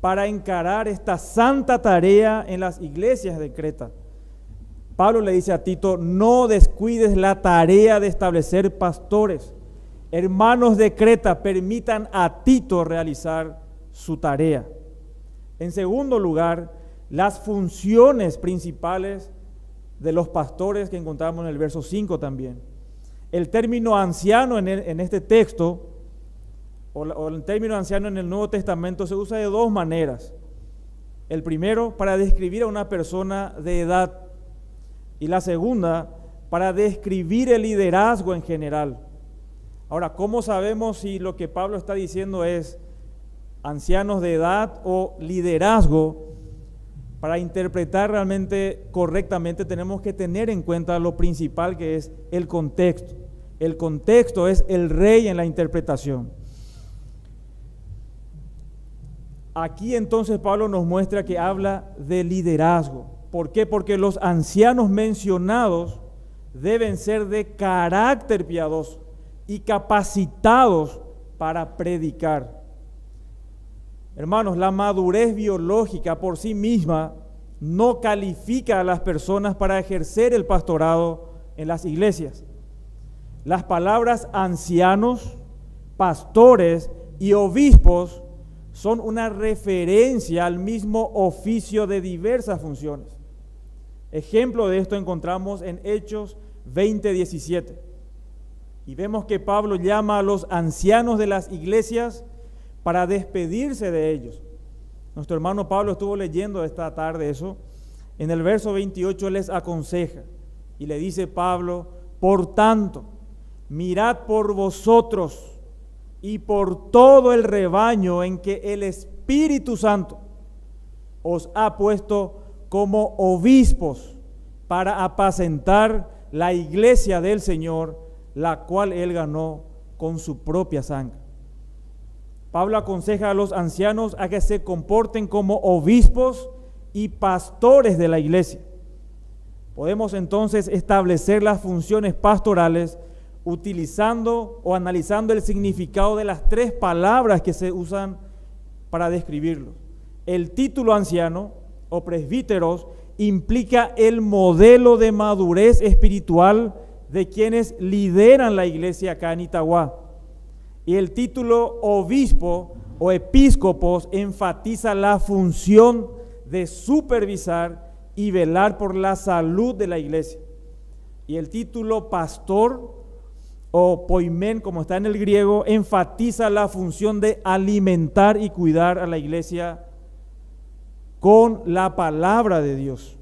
para encarar esta santa tarea en las iglesias de Creta. Pablo le dice a Tito: no descuides la tarea de establecer pastores. Hermanos de Creta, permitan a Tito realizar su tarea. En segundo lugar, las funciones principales de los pastores que encontramos en el verso 5 también. El término anciano en este texto, o el término anciano en el Nuevo Testamento, se usa de dos maneras. El primero, para describir a una persona de edad, y la segunda, para describir el liderazgo en general. Ahora, ¿cómo sabemos si lo que Pablo está diciendo es ancianos de edad o liderazgo? Para interpretar realmente correctamente tenemos que tener en cuenta lo principal, que es el contexto. El contexto es el rey en la interpretación. Aquí entonces Pablo nos muestra que habla de liderazgo. ¿Por qué? Porque los ancianos mencionados deben ser de carácter piadoso y capacitados para predicar. Hermanos, la madurez biológica por sí misma no califica a las personas para ejercer el pastorado en las iglesias. Las palabras ancianos, pastores y obispos son una referencia al mismo oficio de diversas funciones. Ejemplo de esto encontramos en Hechos 20:17. Y vemos que Pablo llama a los ancianos de las iglesias para despedirse de ellos. Nuestro hermano Pablo estuvo leyendo esta tarde eso. En el verso 28 él les aconseja y le dice Pablo: por tanto, mirad por vosotros y por todo el rebaño en que el Espíritu Santo os ha puesto como obispos para apacentar la iglesia del Señor, la cual él ganó con su propia sangre. Pablo aconseja a los ancianos a que se comporten como obispos y pastores de la iglesia. Podemos entonces establecer las funciones pastorales utilizando o analizando el significado de las tres palabras que se usan para describirlo. El título anciano o presbíteros implica el modelo de madurez espiritual de quienes lideran la iglesia acá en Itagua. Y el título obispo o episcopos enfatiza la función de supervisar y velar por la salud de la iglesia. Y el título pastor o poimen, como está en el griego, enfatiza la función de alimentar y cuidar a la iglesia con la palabra de Dios.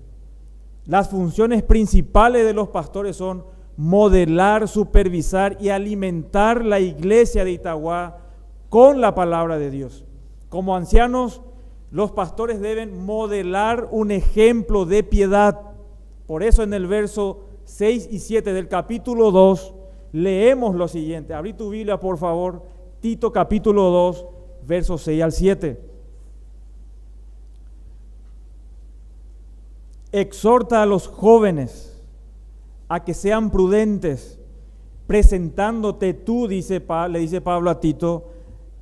Las funciones principales de los pastores son modelar, supervisar y alimentar la iglesia de Itagua con la palabra de Dios. Como ancianos, los pastores deben modelar un ejemplo de piedad. Por eso en el verso 6 y 7 del capítulo 2 leemos lo siguiente. Abrí tu Biblia, por favor, Tito capítulo 2, versos 6 al 7. Exhorta a los jóvenes a que sean prudentes, presentándote tú, le dice Pablo a Tito,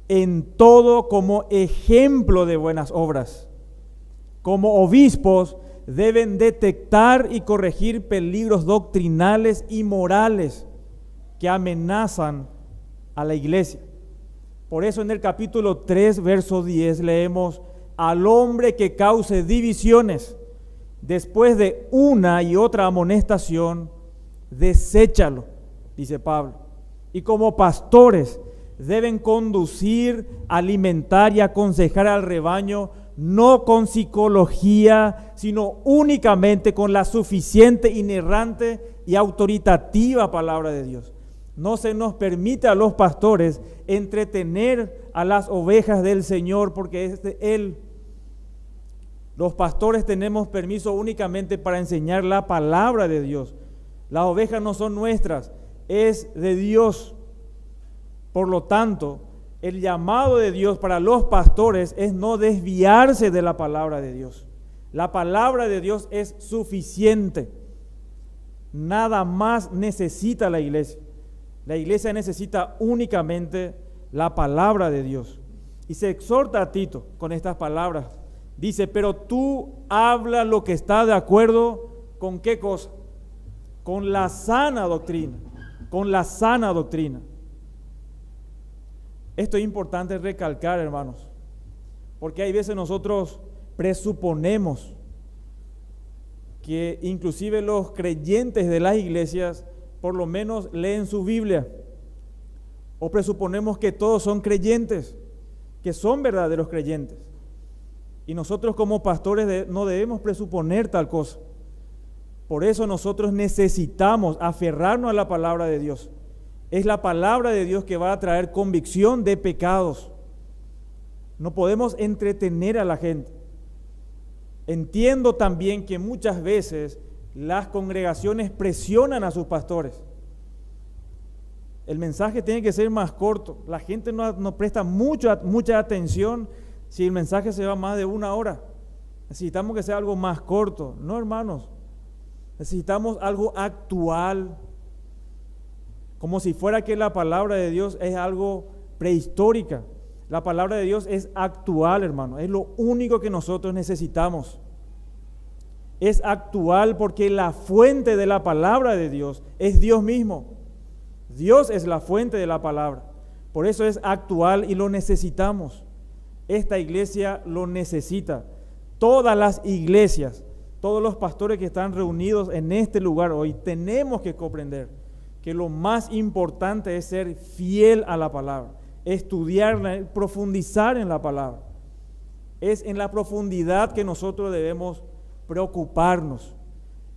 en todo como ejemplo de buenas obras. Como obispos deben detectar y corregir peligros doctrinales y morales que amenazan a la iglesia. Por eso en el capítulo 3, verso 10 leemos: al hombre que cause divisiones, después de una y otra amonestación, deséchalo, dice Pablo. Y como pastores deben conducir, alimentar y aconsejar al rebaño, no con psicología, sino únicamente con la suficiente, inerrante y autoritativa palabra de Dios. No se nos permite a los pastores entretener a las ovejas del Señor, porque es de Él. Los pastores tenemos permiso únicamente para enseñar la palabra de Dios. Las ovejas no son nuestras, es de Dios. Por lo tanto, el llamado de Dios para los pastores es no desviarse de la palabra de Dios. La palabra de Dios es suficiente. Nada más necesita la iglesia. La iglesia necesita únicamente la palabra de Dios. Y se exhorta a Tito con estas palabras. Dice, pero tú habla lo que está de acuerdo con qué cosa. Con la sana doctrina. Con la sana doctrina. Esto es importante recalcar, hermanos, porque hay veces nosotros presuponemos que inclusive los creyentes de las iglesias por lo menos leen su Biblia, o presuponemos que todos son creyentes, que son verdaderos creyentes, y nosotros como pastores no debemos presuponer tal cosa. Por eso nosotros necesitamos aferrarnos a la palabra de Dios. Es la palabra de Dios que va a traer convicción de pecados. No podemos entretener a la gente. Entiendo también que muchas veces las congregaciones presionan a sus pastores. El mensaje tiene que ser más corto. La gente no presta mucha atención si el mensaje se va más de 1 hora. Necesitamos que sea algo más corto. No, hermanos. Necesitamos algo actual. Como si fuera que la palabra de Dios es algo prehistórica. La palabra de Dios es actual, hermano. Es lo único que nosotros necesitamos. Es actual porque la fuente de la palabra de Dios es Dios mismo. Dios es la fuente de la palabra. Por eso es actual y lo necesitamos. Esta iglesia lo necesita. Todas las iglesias, todos los pastores que están reunidos en este lugar hoy, tenemos que comprender que lo más importante es ser fiel a la palabra, estudiarla, profundizar en la palabra. Es en la profundidad que nosotros debemos preocuparnos.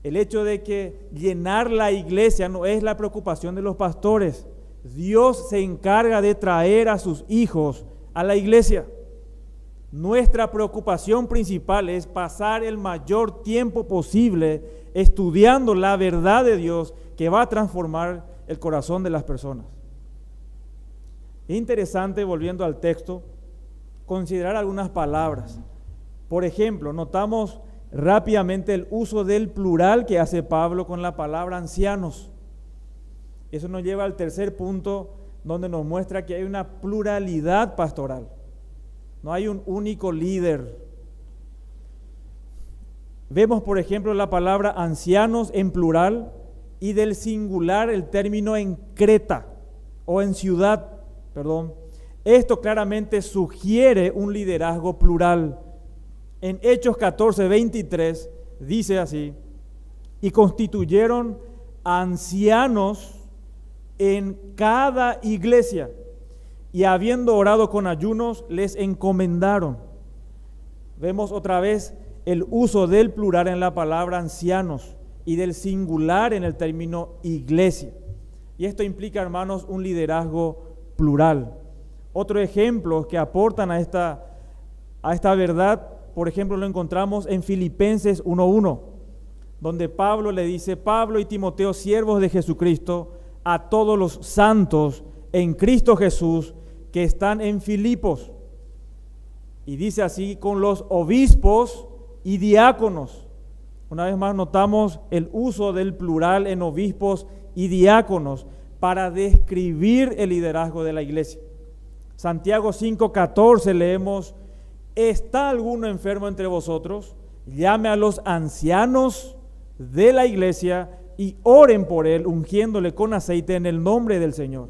El hecho de que llenar la iglesia no es la preocupación de los pastores. Dios se encarga de traer a sus hijos a la iglesia. Nuestra preocupación principal es pasar el mayor tiempo posible estudiando la verdad de Dios que va a transformar el corazón de las personas. Es interesante, volviendo al texto, considerar algunas palabras. Por ejemplo, notamos rápidamente el uso del plural que hace Pablo con la palabra ancianos. Eso nos lleva al tercer punto, donde nos muestra que hay una pluralidad pastoral. No hay un único líder. Vemos, por ejemplo, la palabra ancianos en plural y del singular el término en Creta o en ciudad, perdón. Esto claramente sugiere un liderazgo plural. En Hechos 14:23 dice así: y constituyeron ancianos en cada iglesia, y habiendo orado con ayunos, les encomendaron. Vemos otra vez el uso del plural en la palabra ancianos y del singular en el término iglesia. Y esto implica, hermanos, un liderazgo plural. Otro ejemplo que aportan a esta verdad, por ejemplo, lo encontramos en Filipenses 1:1, donde Pablo le dice: Pablo y Timoteo, siervos de Jesucristo, a todos los santos en Cristo Jesús que están en Filipos. Y dice así: con los obispos y diáconos. Una vez más notamos el uso del plural en obispos y diáconos para describir el liderazgo de la iglesia. Santiago 5:14 leemos: ¿está alguno enfermo entre vosotros? Llame a los ancianos de la iglesia y oren por él, ungiéndole con aceite en el nombre del Señor.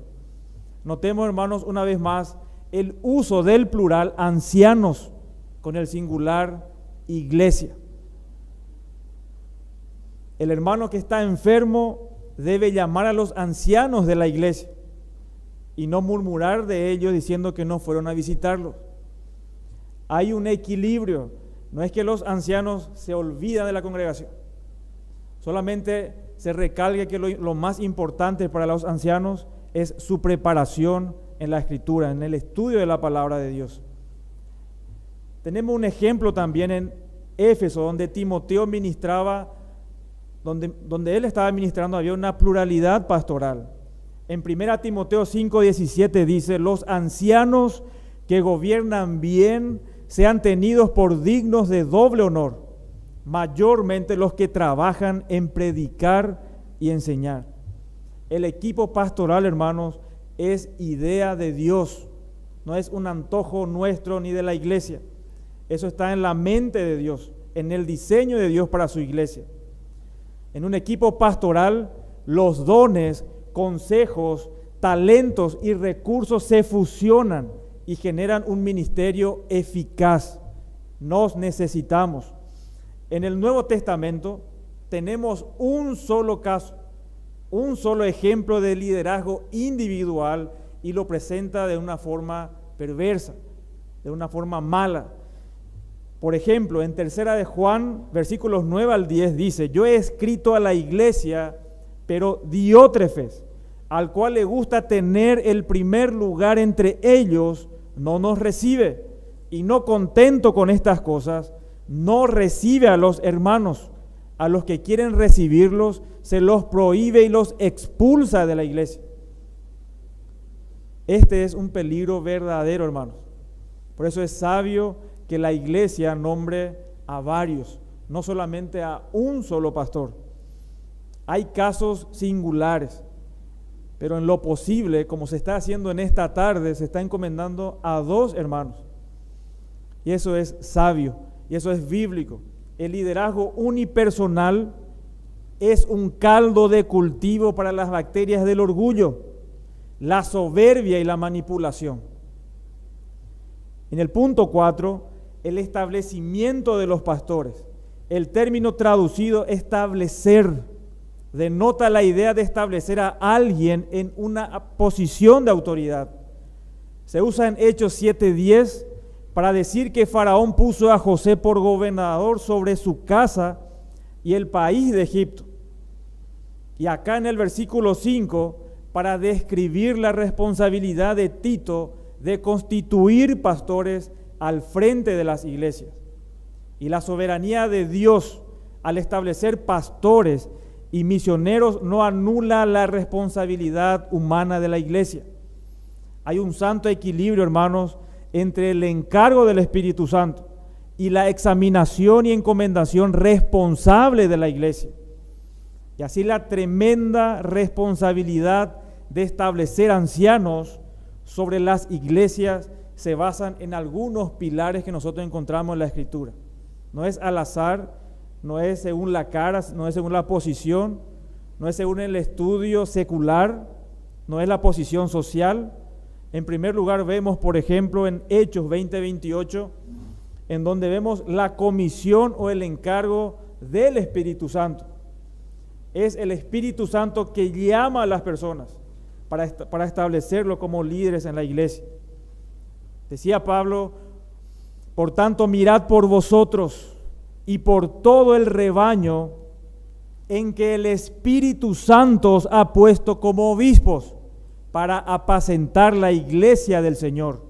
Notemos, hermanos, una vez más el uso del plural ancianos con el singular iglesia. El hermano que está enfermo debe llamar a los ancianos de la iglesia y no murmurar de ellos diciendo que no fueron a visitarlos. Hay un equilibrio. No es que los ancianos se olvidan de la congregación. Solamente se recalca que lo más importante para los ancianos es su preparación en la Escritura, en el estudio de la palabra de Dios. Tenemos un ejemplo también en Éfeso, donde Timoteo ministraba, donde él estaba ministrando, había una pluralidad pastoral. En 1 Timoteo 5:17 dice: los ancianos que gobiernan bien sean tenidos por dignos de doble honor, mayormente los que trabajan en predicar y enseñar. El equipo pastoral, hermanos, es idea de Dios, no es un antojo nuestro ni de la iglesia. Eso está en la mente de Dios, en el diseño de Dios para su iglesia. En un equipo pastoral, los dones, consejos, talentos y recursos se fusionan y generan un ministerio eficaz. Nos necesitamos. En el Nuevo Testamento tenemos un solo caso, un solo ejemplo de liderazgo individual, y lo presenta de una forma perversa, de una forma mala. Por ejemplo, en 3 de Juan, versículos 9 al 10 dice: yo he escrito a la iglesia, pero Diótrefes, al cual le gusta tener el primer lugar entre ellos, no nos recibe, y no contento con estas cosas, no recibe a los hermanos. A los que quieren recibirlos, se los prohíbe y los expulsa de la iglesia. Este es un peligro verdadero, hermanos. Por eso es sabio que la iglesia nombre a varios, no solamente a un solo pastor. Hay casos singulares, pero en lo posible, como se está haciendo en esta tarde, se está encomendando a 2 hermanos. Y eso es sabio, y eso es bíblico. El liderazgo unipersonal es un caldo de cultivo para las bacterias del orgullo, la soberbia y la manipulación. En el punto 4, el establecimiento de los pastores. El término traducido establecer denota la idea de establecer a alguien en una posición de autoridad. Se usa en Hechos 7:10 para decir que Faraón puso a José por gobernador sobre su casa y el país de Egipto. Y acá en el versículo 5, para describir la responsabilidad de Tito de constituir pastores al frente de las iglesias. Y la soberanía de Dios al establecer pastores y misioneros no anula la responsabilidad humana de la iglesia. Hay un santo equilibrio, hermanos, entre el encargo del Espíritu Santo y la examinación y encomendación responsable de la iglesia. Y así la tremenda responsabilidad de establecer ancianos sobre las iglesias se basan en algunos pilares que nosotros encontramos en la Escritura. No es al azar, no es según la cara, no es según la posición, no es según el estudio secular, no es la posición social. En primer lugar vemos, por ejemplo, en Hechos 20:28, en donde vemos la comisión o el encargo del Espíritu Santo. Es el Espíritu Santo que llama a las personas para establecerlo como líderes en la iglesia. Decía Pablo: por tanto, mirad por vosotros y por todo el rebaño en que el Espíritu Santo os ha puesto como obispos, para apacentar la iglesia del Señor,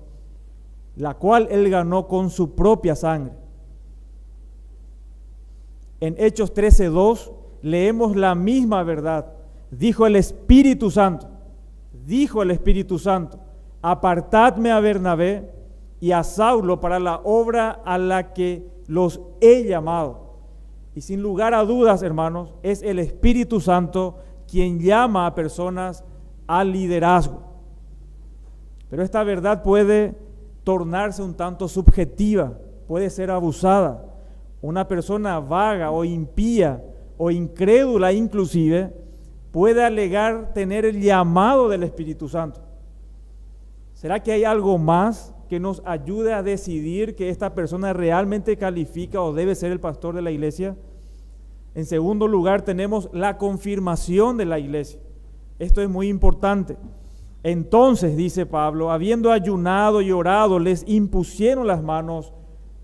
la cual Él ganó con su propia sangre. En Hechos 13:2 leemos la misma verdad. Dijo el Espíritu Santo, apartadme a Bernabé y a Saulo para la obra a la que los he llamado. Y sin lugar a dudas, hermanos, es el Espíritu Santo quien llama a personas al liderazgo. Pero esta verdad puede tornarse un tanto subjetiva, puede ser abusada. Una persona vaga o impía o incrédula inclusive puede alegar tener el llamado del Espíritu Santo. ¿Será que hay algo más que nos ayude a decidir que esta persona realmente califica o debe ser el pastor de la iglesia? En segundo lugar, tenemos la confirmación de la iglesia. Esto es muy importante. Entonces, dice Pablo, habiendo ayunado y orado, les impusieron las manos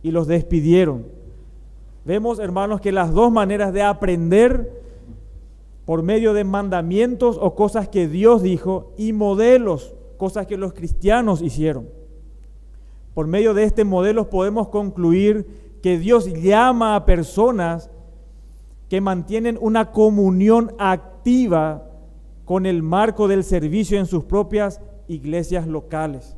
y los despidieron. Vemos, hermanos, que las dos maneras de aprender por medio de mandamientos o cosas que Dios dijo, y modelos, cosas que los cristianos hicieron. Por medio de este modelo podemos concluir que Dios llama a personas que mantienen una comunión activa con el marco del servicio en sus propias iglesias locales.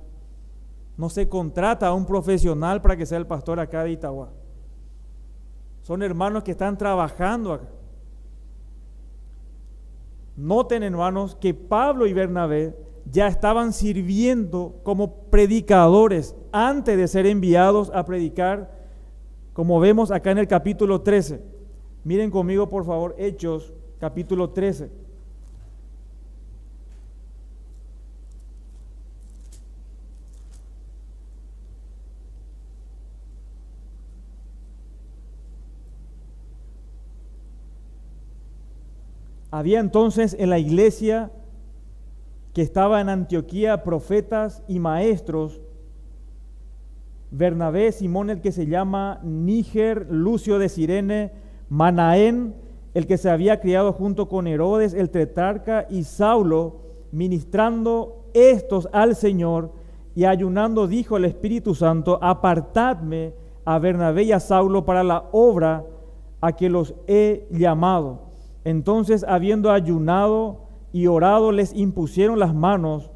No se contrata a un profesional para que sea el pastor acá de Itagua. Son hermanos que están trabajando acá. Noten, hermanos, que Pablo y Bernabé ya estaban sirviendo como predicadores antes de ser enviados a predicar, como vemos acá en el capítulo 13. Miren conmigo, por favor, Hechos, capítulo 13. Había entonces en la iglesia que estaba en Antioquía profetas y maestros: Bernabé, Simón el que se llama Níger, Lucio de Cirene, Manaén, el que se había criado junto con Herodes el tetrarca, y Saulo, ministrando estos al Señor y ayunando, dijo el Espíritu Santo: apartadme a Bernabé y a Saulo para la obra a que los he llamado. Entonces, habiendo ayunado y orado, les impusieron las manos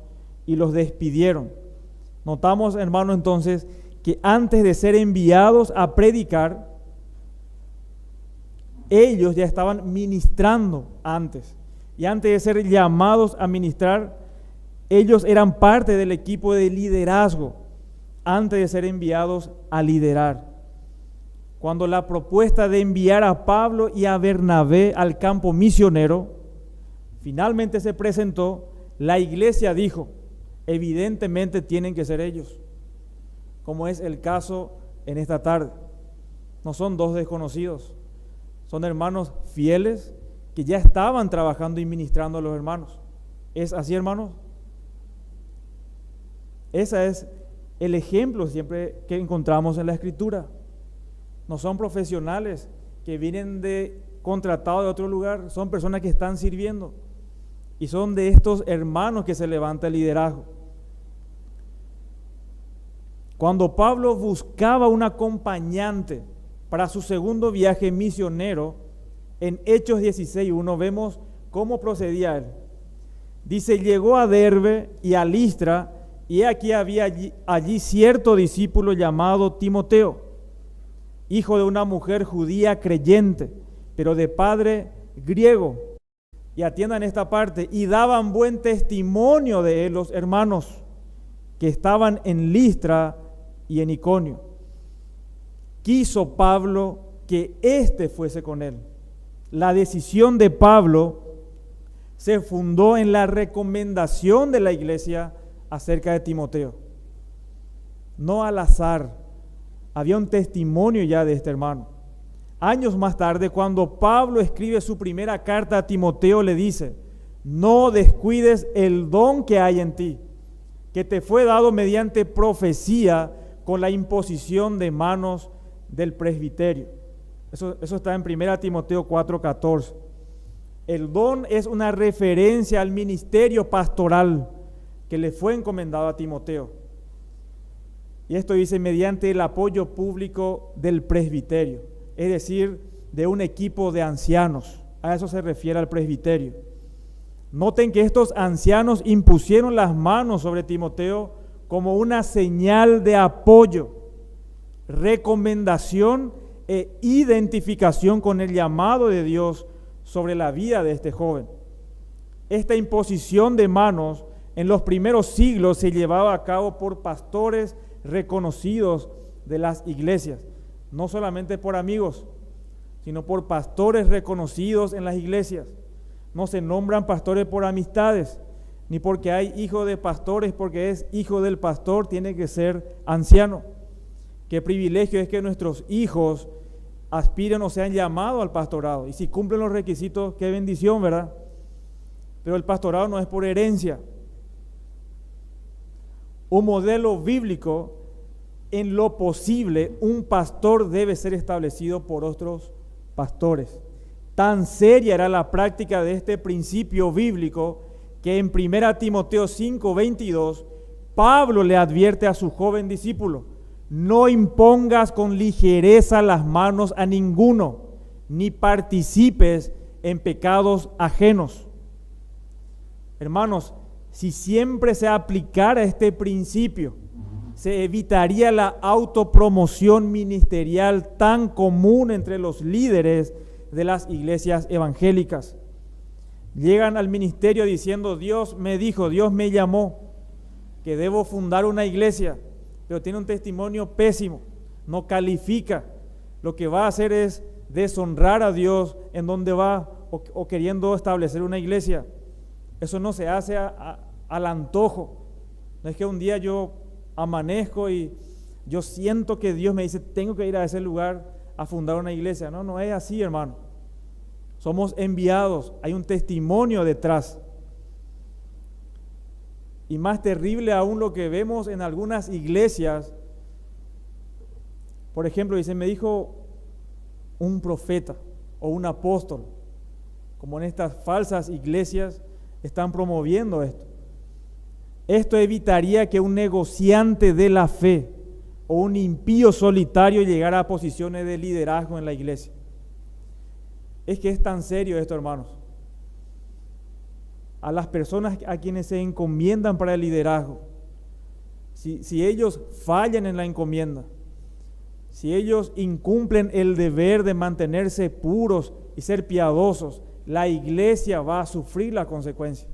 y los despidieron. Notamos, hermano, entonces, que antes de ser enviados a predicar, ellos ya estaban ministrando antes. Y antes de ser llamados a ministrar, ellos eran parte del equipo de liderazgo, antes de ser enviados a liderar. Cuando la propuesta de enviar a Pablo y a Bernabé al campo misionero finalmente se presentó, la iglesia dijo: evidentemente tienen que ser ellos, como es el caso en esta tarde. No son dos desconocidos, son hermanos fieles que ya estaban trabajando y ministrando a los hermanos. ¿Es así, hermanos? Ese es el ejemplo siempre que encontramos en la Escritura. No son profesionales que vienen contratados de otro lugar, son personas que están sirviendo. Y son de estos hermanos que se levanta el liderazgo. Cuando Pablo buscaba un acompañante para su segundo viaje misionero, en Hechos 16:1 vemos cómo procedía él. Dice: llegó a Derbe y a Listra, y aquí había allí cierto discípulo llamado Timoteo, hijo de una mujer judía creyente, pero de padre griego. Y atiendan esta parte: y daban buen testimonio de él los hermanos que estaban en Listra y en Iconio. Quiso Pablo que éste fuese con él. La decisión de Pablo se fundó en la recomendación de la iglesia acerca de Timoteo. No al azar, había un testimonio ya de este hermano. Años más tarde, cuando Pablo escribe su primera carta a Timoteo, le dice: no descuides el don que hay en ti, que te fue dado mediante profecía con la imposición de manos del presbiterio. Eso está en 1 Timoteo 4:14. El don es una referencia al ministerio pastoral que le fue encomendado a Timoteo. Y esto dice: mediante el apoyo público del presbiterio, es decir, de un equipo de ancianos. A eso se refiere al presbiterio. Noten que estos ancianos impusieron las manos sobre Timoteo como una señal de apoyo, recomendación e identificación con el llamado de Dios sobre la vida de este joven. Esta imposición de manos en los primeros siglos se llevaba a cabo por pastores reconocidos de las iglesias, no solamente por amigos, sino por pastores reconocidos en las iglesias. No se nombran pastores por amistades, ni porque hay hijo de pastores, porque es hijo del pastor, tiene que ser anciano. Qué privilegio es que nuestros hijos aspiren o sean llamados al pastorado. Y si cumplen los requisitos, qué bendición, ¿verdad? Pero el pastorado no es por herencia. Un modelo bíblico: en lo posible, un pastor debe ser establecido por otros pastores. Tan seria era la práctica de este principio bíblico que en 1 Timoteo 5:22 Pablo le advierte a su joven discípulo: no impongas con ligereza las manos a ninguno, ni participes en pecados ajenos. Hermanos, si siempre se aplicara este principio, se evitaría la autopromoción ministerial tan común entre los líderes de las iglesias evangélicas. Llegan al ministerio diciendo: Dios me dijo, Dios me llamó, que debo fundar una iglesia, pero tiene un testimonio pésimo, no califica. Lo que va a hacer es deshonrar a Dios en donde va o queriendo establecer una iglesia. Eso no se hace al antojo. No es que un día yo amanezco y yo siento que Dios me dice: tengo que ir a ese lugar a fundar una iglesia. No, no es así, hermano. Somos enviados, hay un testimonio detrás. Y más terrible aún lo que vemos en algunas iglesias. Por ejemplo, dice: me dijo un profeta o un apóstol. Como en estas falsas iglesias están promoviendo esto. Esto evitaría que un negociante de la fe o un impío solitario llegara a posiciones de liderazgo en la iglesia. Es que es tan serio esto, hermanos. A las personas a quienes se encomiendan para el liderazgo, si ellos fallan en la encomienda, si ellos incumplen el deber de mantenerse puros y ser piadosos, la iglesia va a sufrir la consecuencia.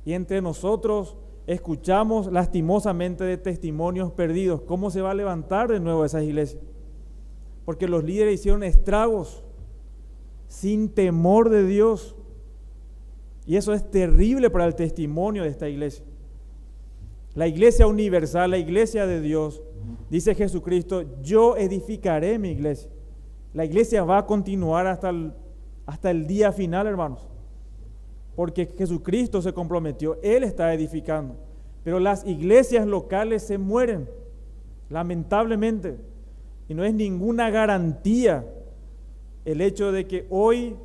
Y entre nosotros escuchamos lastimosamente de testimonios perdidos. ¿Cómo se va a levantar de nuevo esas iglesias? Porque los líderes hicieron estragos sin temor de Dios. Y eso es terrible para el testimonio de esta iglesia. La iglesia universal, la iglesia de Dios, dice Jesucristo: yo edificaré mi iglesia. La iglesia va a continuar hasta el día final, hermanos. Porque Jesucristo se comprometió, Él está edificando. Pero las iglesias locales se mueren, lamentablemente. Y no es ninguna garantía el hecho de que hoy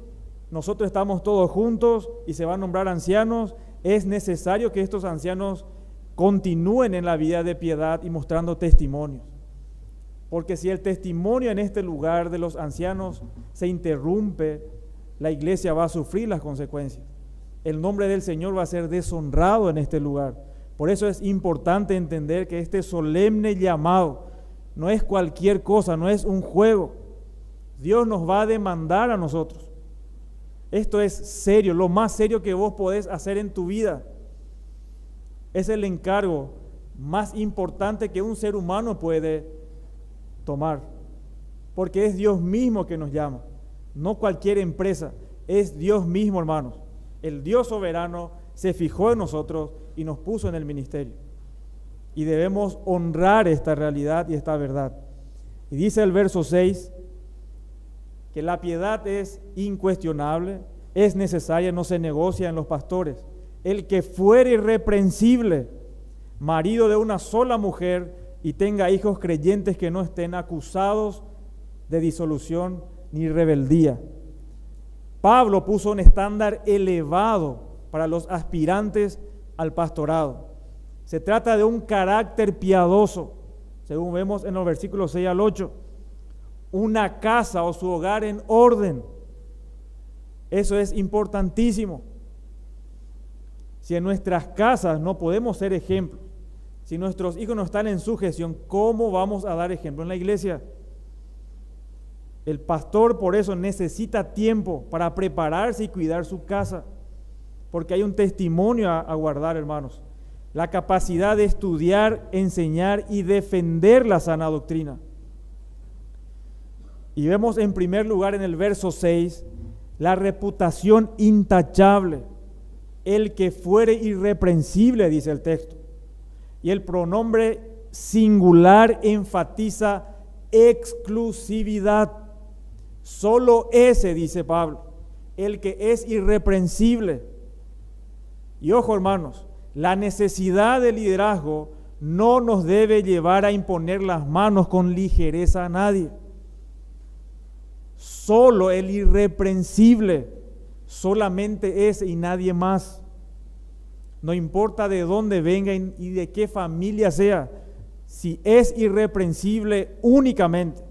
nosotros estamos todos juntos y se van a nombrar ancianos. Es necesario que estos ancianos continúen en la vida de piedad y mostrando testimonios. Porque si el testimonio en este lugar de los ancianos se interrumpe, la iglesia va a sufrir las consecuencias. El nombre del Señor va a ser deshonrado en este lugar. Por eso es importante entender que este solemne llamado no es cualquier cosa, no es un juego. Dios nos va a demandar a nosotros. Esto es serio, lo más serio que vos podés hacer en tu vida. Es el encargo más importante que un ser humano puede tomar. Porque es Dios mismo que nos llama, no cualquier empresa. Es Dios mismo, hermanos. El Dios soberano se fijó en nosotros y nos puso en el ministerio. Y debemos honrar esta realidad y esta verdad. Y dice el verso 6 que la piedad es incuestionable, es necesaria, no se negocia en los pastores. El que fuere irreprensible, marido de una sola mujer, y tenga hijos creyentes que no estén acusados de disolución ni rebeldía. Pablo puso un estándar elevado para los aspirantes al pastorado. Se trata de un carácter piadoso, según vemos en los versículos 6 al 8. Una casa o su hogar en orden. Eso es importantísimo. Si en nuestras casas no podemos ser ejemplos, si nuestros hijos no están en sujeción, ¿cómo vamos a dar ejemplo en la iglesia? El pastor por eso necesita tiempo para prepararse y cuidar su casa, porque hay un testimonio a guardar, hermanos. La capacidad de estudiar, enseñar y defender la sana doctrina. Y vemos en primer lugar en el verso 6 la reputación intachable, el que fuere irreprensible, dice el texto. Y el pronombre singular enfatiza exclusividad. Solo ese, dice Pablo, el que es irreprensible. Y ojo, hermanos, la necesidad de liderazgo no nos debe llevar a imponer las manos con ligereza a nadie. Solo el irreprensible, solamente ese y nadie más. No importa de dónde venga y de qué familia sea, si es irreprensible únicamente,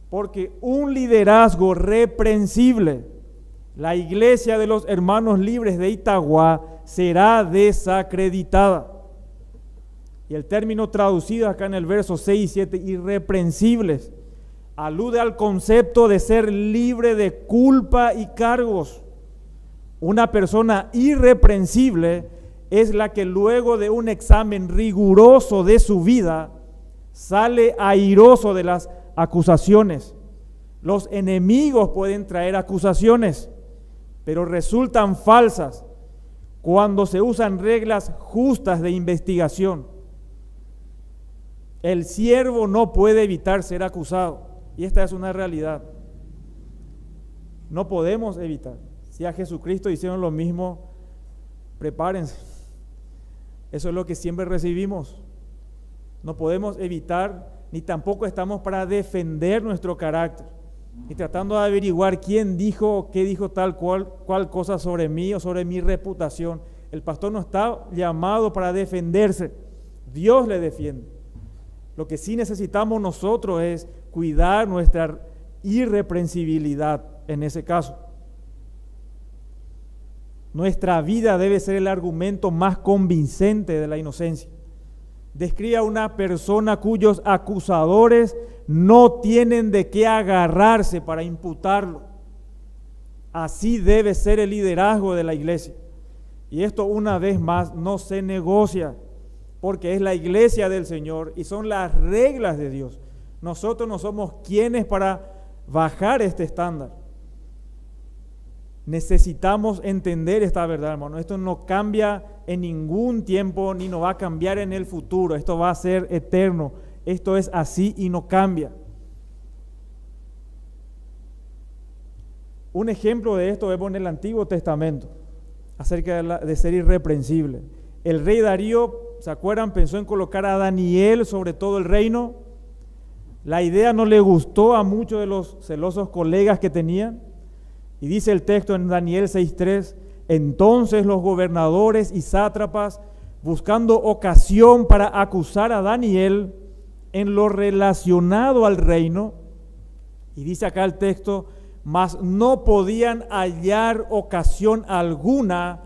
porque un liderazgo reprensible, la iglesia de los hermanos libres de Itagua será desacreditada. Y el término traducido acá en el verso 6 y 7, irreprensibles, alude al concepto de ser libre de culpa y cargos. Una persona irreprensible es la que luego de un examen riguroso de su vida sale airoso de las acusaciones. Los enemigos pueden traer acusaciones, pero resultan falsas cuando se usan reglas justas de investigación. El siervo no puede evitar ser acusado, y esta es una realidad. No podemos evitar. Si a Jesucristo hicieron lo mismo, prepárense. Eso es lo que siempre recibimos. No podemos evitar, ni tampoco estamos para defender nuestro carácter, y tratando de averiguar quién dijo o qué dijo tal cual cosa sobre mí o sobre mi reputación. El pastor no está llamado para defenderse, Dios le defiende. Lo que sí necesitamos nosotros es cuidar nuestra irreprensibilidad en ese caso. Nuestra vida debe ser el argumento más convincente de la inocencia. Describe a una persona cuyos acusadores no tienen de qué agarrarse para imputarlo. Así debe ser el liderazgo de la iglesia. Y esto, una vez más, no se negocia, porque es la iglesia del Señor y son las reglas de Dios. Nosotros no somos quienes para bajar este estándar. Necesitamos entender esta verdad, hermano. Esto no cambia en ningún tiempo, ni no va a cambiar en el futuro. Esto va a ser eterno. Esto es así y no cambia. Un ejemplo de esto vemos en el Antiguo Testamento, acerca de ser irreprensible. El rey Darío, ¿se acuerdan? Pensó en colocar a Daniel sobre todo el reino. La idea no le gustó a muchos de los celosos colegas que tenían. Y dice el texto en Daniel 6:3, entonces los gobernadores y sátrapas, buscando ocasión para acusar a Daniel en lo relacionado al reino, y dice acá el texto, mas no podían hallar ocasión alguna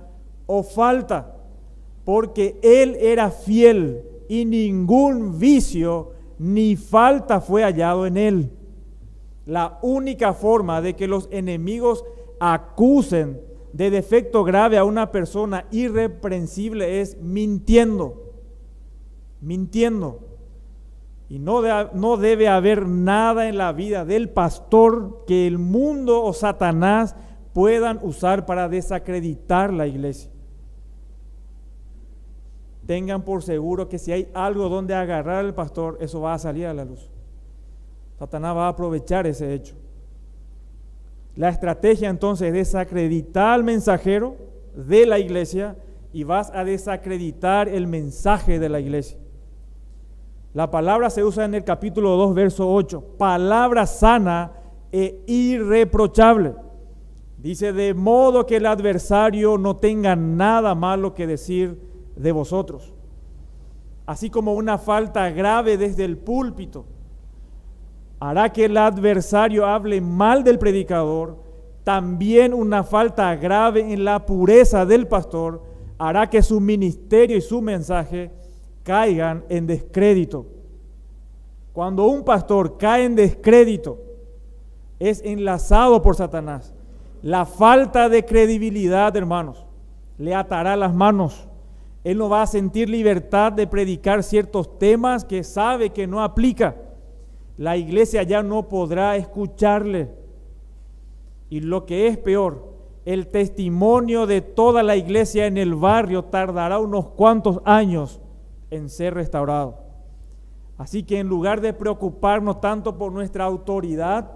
o falta, porque él era fiel y ningún vicio ni falta fue hallado en él. La única forma de que los enemigos acusen de defecto grave a una persona irreprensible es mintiendo. Y no debe haber nada en la vida del pastor que el mundo o Satanás puedan usar para desacreditar la iglesia. Tengan por seguro que si hay algo donde agarrar al pastor, eso va a salir a la luz. Satanás va a aprovechar ese hecho. La estrategia entonces es desacreditar al mensajero de la iglesia y vas a desacreditar el mensaje de la iglesia. La palabra se usa en el capítulo 2, verso 8, palabra sana e irreprochable. Dice, de modo que el adversario no tenga nada malo que decir de vosotros. Así como una falta grave desde el púlpito hará que el adversario hable mal del predicador, también una falta grave en la pureza del pastor hará que su ministerio y su mensaje caigan en descrédito. Cuando un pastor cae en descrédito, es enlazado por Satanás. La falta de credibilidad, hermanos, le atará las manos. Él no va a sentir libertad de predicar ciertos temas que sabe que no aplica. La iglesia ya no podrá escucharle. Y lo que es peor, el testimonio de toda la iglesia en el barrio tardará unos cuantos años en ser restaurado. Así que en lugar de preocuparnos tanto por nuestra autoridad,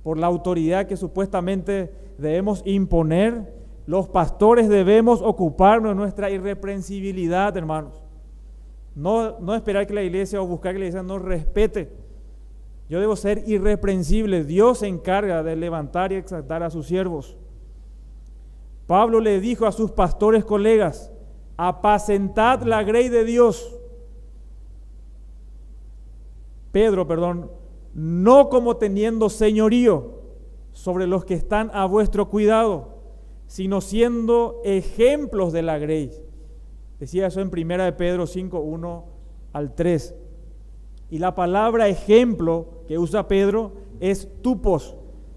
por la autoridad que supuestamente debemos imponer, los pastores debemos ocuparnos de nuestra irreprensibilidad, hermanos. No esperar que la iglesia o buscar que la iglesia nos respete. Yo debo ser irreprensible. Dios se encarga de levantar y exaltar a sus siervos. Pablo le dijo a sus pastores colegas: apacentad la grey de Dios. Pedro, no como teniendo señorío sobre los que están a vuestro cuidado, sino siendo ejemplos de la grey. Decía eso en 1 de Pedro 5, 1 al 3. Y la palabra ejemplo que usa Pedro es tupos.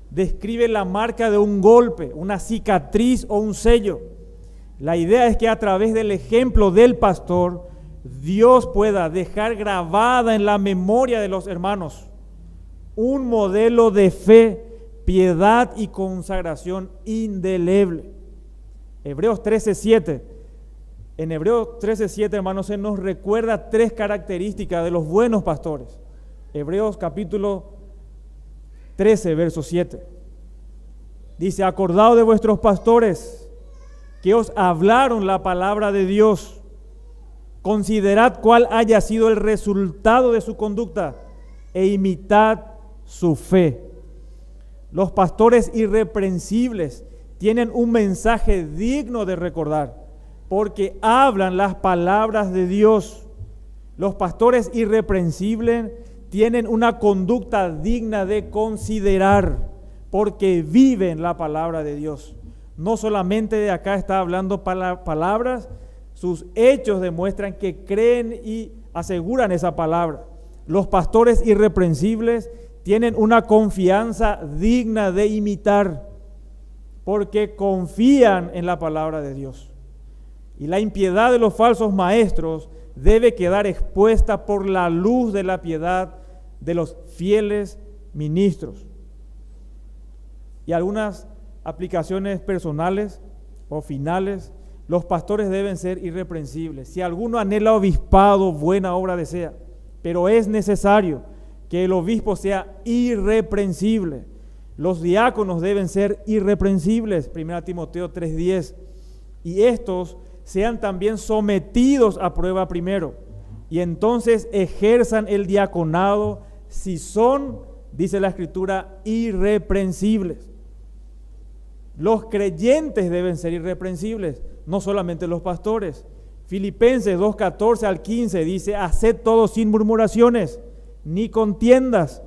Describe la marca de un golpe, una cicatriz o un sello. La idea es que a través del ejemplo del pastor, Dios pueda dejar grabada en la memoria de los hermanos un modelo de fe, piedad y consagración indeleble. Hebreos 13:7. En Hebreos 13:7, hermanos, se nos recuerda 3 características de los buenos pastores. Hebreos capítulo 13, verso 7. Dice: acordaos de vuestros pastores que os hablaron la palabra de Dios. Considerad cuál haya sido el resultado de su conducta e imitad su fe. Los pastores irreprensibles tienen un mensaje digno de recordar, porque hablan las palabras de Dios. Los pastores irreprensibles tienen una conducta digna de considerar, porque viven la palabra de Dios. No solamente de acá está hablando palabras, sus hechos demuestran que creen y aseguran esa palabra. Los pastores irreprensibles tienen una confianza digna de imitar, porque confían en la palabra de Dios. Y la impiedad de los falsos maestros debe quedar expuesta por la luz de la piedad de los fieles ministros. Y algunas aplicaciones personales o finales: los pastores deben ser irreprensibles. Si alguno anhela obispado, buena obra desea, pero es necesario que el obispo sea irreprensible. Los diáconos deben ser irreprensibles, 1 Timoteo 3:10, y estos sean también sometidos a prueba primero, y entonces ejerzan el diaconado si son, dice la Escritura, irreprensibles. Los creyentes deben ser irreprensibles, no solamente los pastores. Filipenses 2:14 al 15 dice: haced todo sin murmuraciones ni contiendas,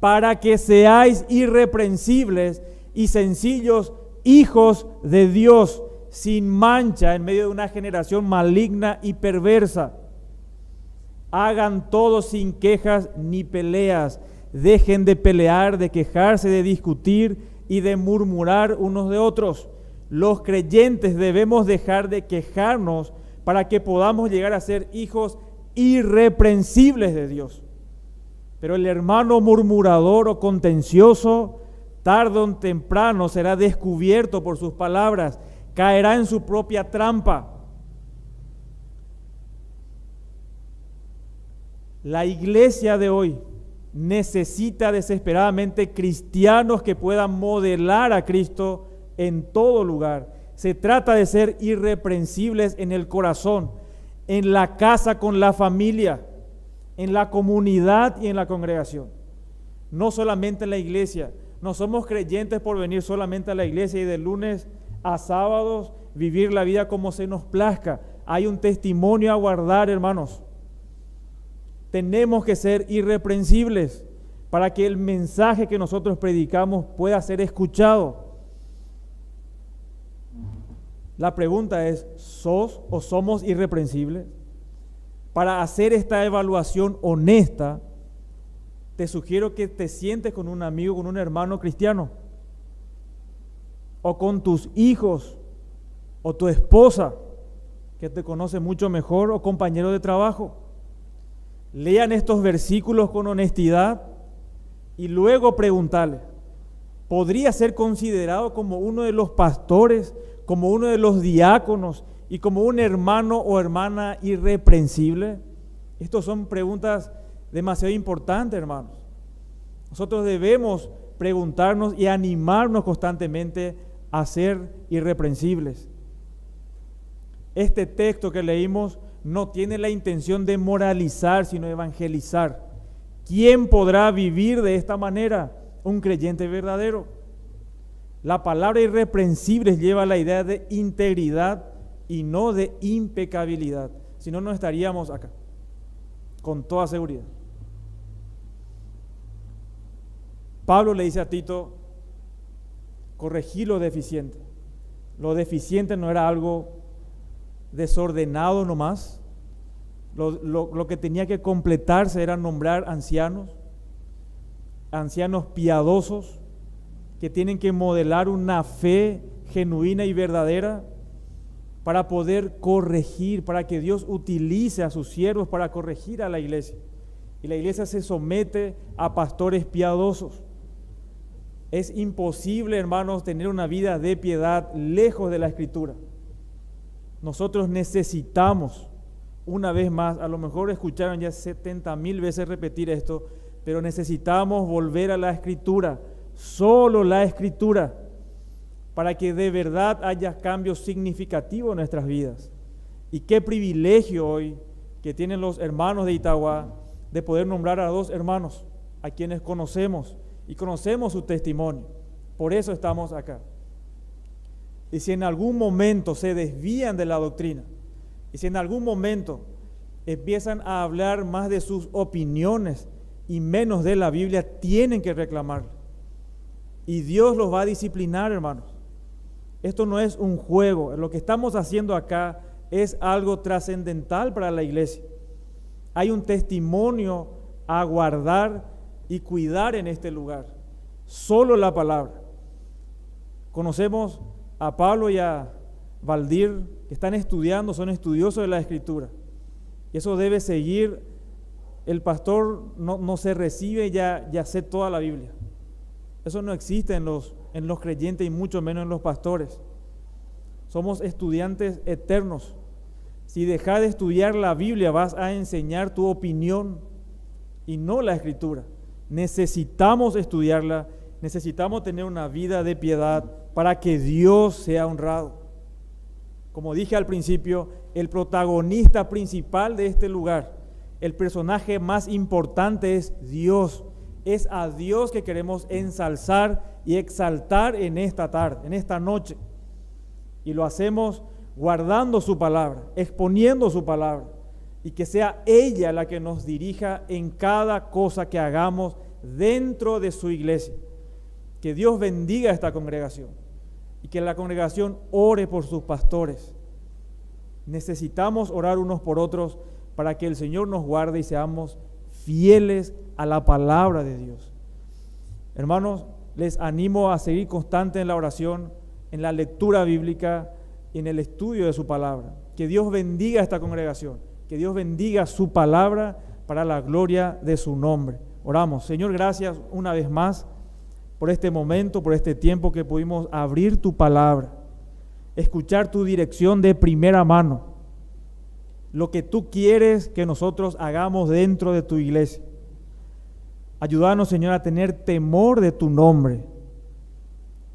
para que seáis irreprensibles y sencillos hijos de Dios, sin mancha en medio de una generación maligna y perversa. Hagan todo sin quejas ni peleas. Dejen de pelear, de quejarse, de discutir y de murmurar unos de otros. Los creyentes debemos dejar de quejarnos para que podamos llegar a ser hijos irreprensibles de Dios. Pero el hermano murmurador o contencioso, tarde o temprano será descubierto por sus palabras, caerá en su propia trampa. La iglesia de hoy necesita desesperadamente cristianos que puedan modelar a Cristo en todo lugar. Se trata de ser irreprensibles en el corazón, en la casa con la familia, en la comunidad y en la congregación. No solamente en la iglesia. No somos creyentes por venir solamente a la iglesia y de lunes a sábados vivir la vida como se nos plazca. Hay un testimonio a guardar, hermanos. Tenemos que ser irreprensibles para que el mensaje que nosotros predicamos pueda ser escuchado. La pregunta es: ¿sos o somos irreprensibles? Para hacer esta evaluación honesta, te sugiero que te sientes con un amigo, con un hermano cristiano, o con tus hijos, o tu esposa, que te conoce mucho mejor, o compañero de trabajo. Lean estos versículos con honestidad y luego preguntarle: ¿podría ser considerado como uno de los pastores, como uno de los diáconos y como un hermano o hermana irreprensible? Estas son preguntas demasiado importantes, hermanos. Nosotros debemos preguntarnos y animarnos constantemente a ser irreprensibles. Este texto que leímos no tiene la intención de moralizar, sino evangelizar. ¿Quién podrá vivir de esta manera? Un creyente verdadero. La palabra irreprensible lleva la idea de integridad y no de impecabilidad. Si no, no estaríamos acá, con toda seguridad. Pablo le dice a Tito, corregí lo deficiente. Lo deficiente no era algo desordenado nomás. Lo que tenía que completarse era nombrar ancianos piadosos, que tienen que modelar una fe genuina y verdadera para poder corregir, para que Dios utilice a sus siervos para corregir a la iglesia. Y la iglesia se somete a pastores piadosos. Es imposible, hermanos, tener una vida de piedad lejos de la Escritura. Nosotros necesitamos, una vez más, a lo mejor escucharon ya 70,000 veces repetir esto, pero necesitamos volver a la Escritura, solo la Escritura, para que de verdad haya cambios significativos en nuestras vidas. Y qué privilegio hoy que tienen los hermanos de Itagua de poder nombrar a 2 hermanos a quienes conocemos y conocemos su testimonio. Por eso estamos acá. Y si en algún momento se desvían de la doctrina, y si en algún momento empiezan a hablar más de sus opiniones y menos de la Biblia, tienen que reclamar. Y Dios los va a disciplinar, hermanos. Esto no es un juego. Lo que estamos haciendo acá es algo trascendental para la iglesia. Hay un testimonio a guardar y cuidar en este lugar. Solo la palabra. Conocemos a Pablo y a Valdir, que están estudiando, son estudiosos de la Escritura. Y eso debe seguir. El pastor no se recibe ya sé toda la Biblia. Eso no existe en los creyentes y mucho menos en los pastores. Somos estudiantes eternos. Si dejas de estudiar la Biblia, vas a enseñar tu opinión y no la Escritura. Necesitamos estudiarla, necesitamos tener una vida de piedad para que Dios sea honrado. Como dije al principio, el protagonista principal de este lugar, el personaje más importante es Dios. Es a Dios que queremos ensalzar y exaltar en esta tarde, en esta noche. Y lo hacemos guardando su palabra, exponiendo su palabra. Y que sea ella la que nos dirija en cada cosa que hagamos dentro de su iglesia. Que Dios bendiga a esta congregación y que la congregación ore por sus pastores. Necesitamos orar unos por otros para que el Señor nos guarde y seamos fieles a la palabra de Dios. Hermanos, les animo a seguir constante en la oración, en la lectura bíblica y en el estudio de su palabra. Que Dios bendiga a esta congregación, que Dios bendiga su palabra para la gloria de su nombre. Oramos. Señor, gracias una vez más por este momento, por este tiempo que pudimos abrir tu palabra, escuchar tu dirección de primera mano, lo que tú quieres que nosotros hagamos dentro de tu iglesia. Ayúdanos, Señor, a tener temor de tu nombre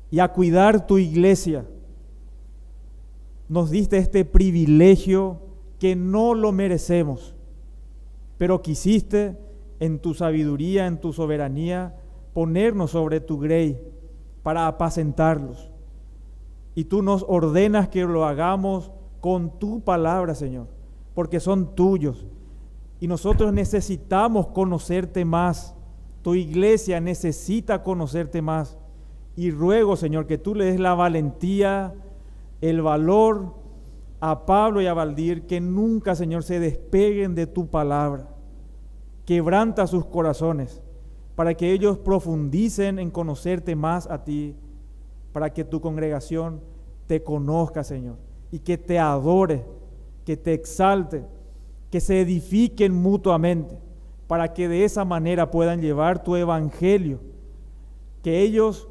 y a cuidar tu iglesia. Nos diste este privilegio que no lo merecemos, pero quisiste en tu sabiduría, en tu soberanía, ponernos sobre tu grey para apacentarlos. Y tú nos ordenas que lo hagamos con tu palabra, Señor, porque son tuyos. Y nosotros necesitamos conocerte más. Tu iglesia necesita conocerte más. Y ruego, Señor, que tú le des la valentía, el valor a Pablo y a Valdir, que nunca, Señor, se despeguen de tu palabra. Quebranta sus corazones para que ellos profundicen en conocerte más a ti, para que tu congregación te conozca, Señor, y que te adore, que te exalte, que se edifiquen mutuamente, para que de esa manera puedan llevar tu evangelio, que ellos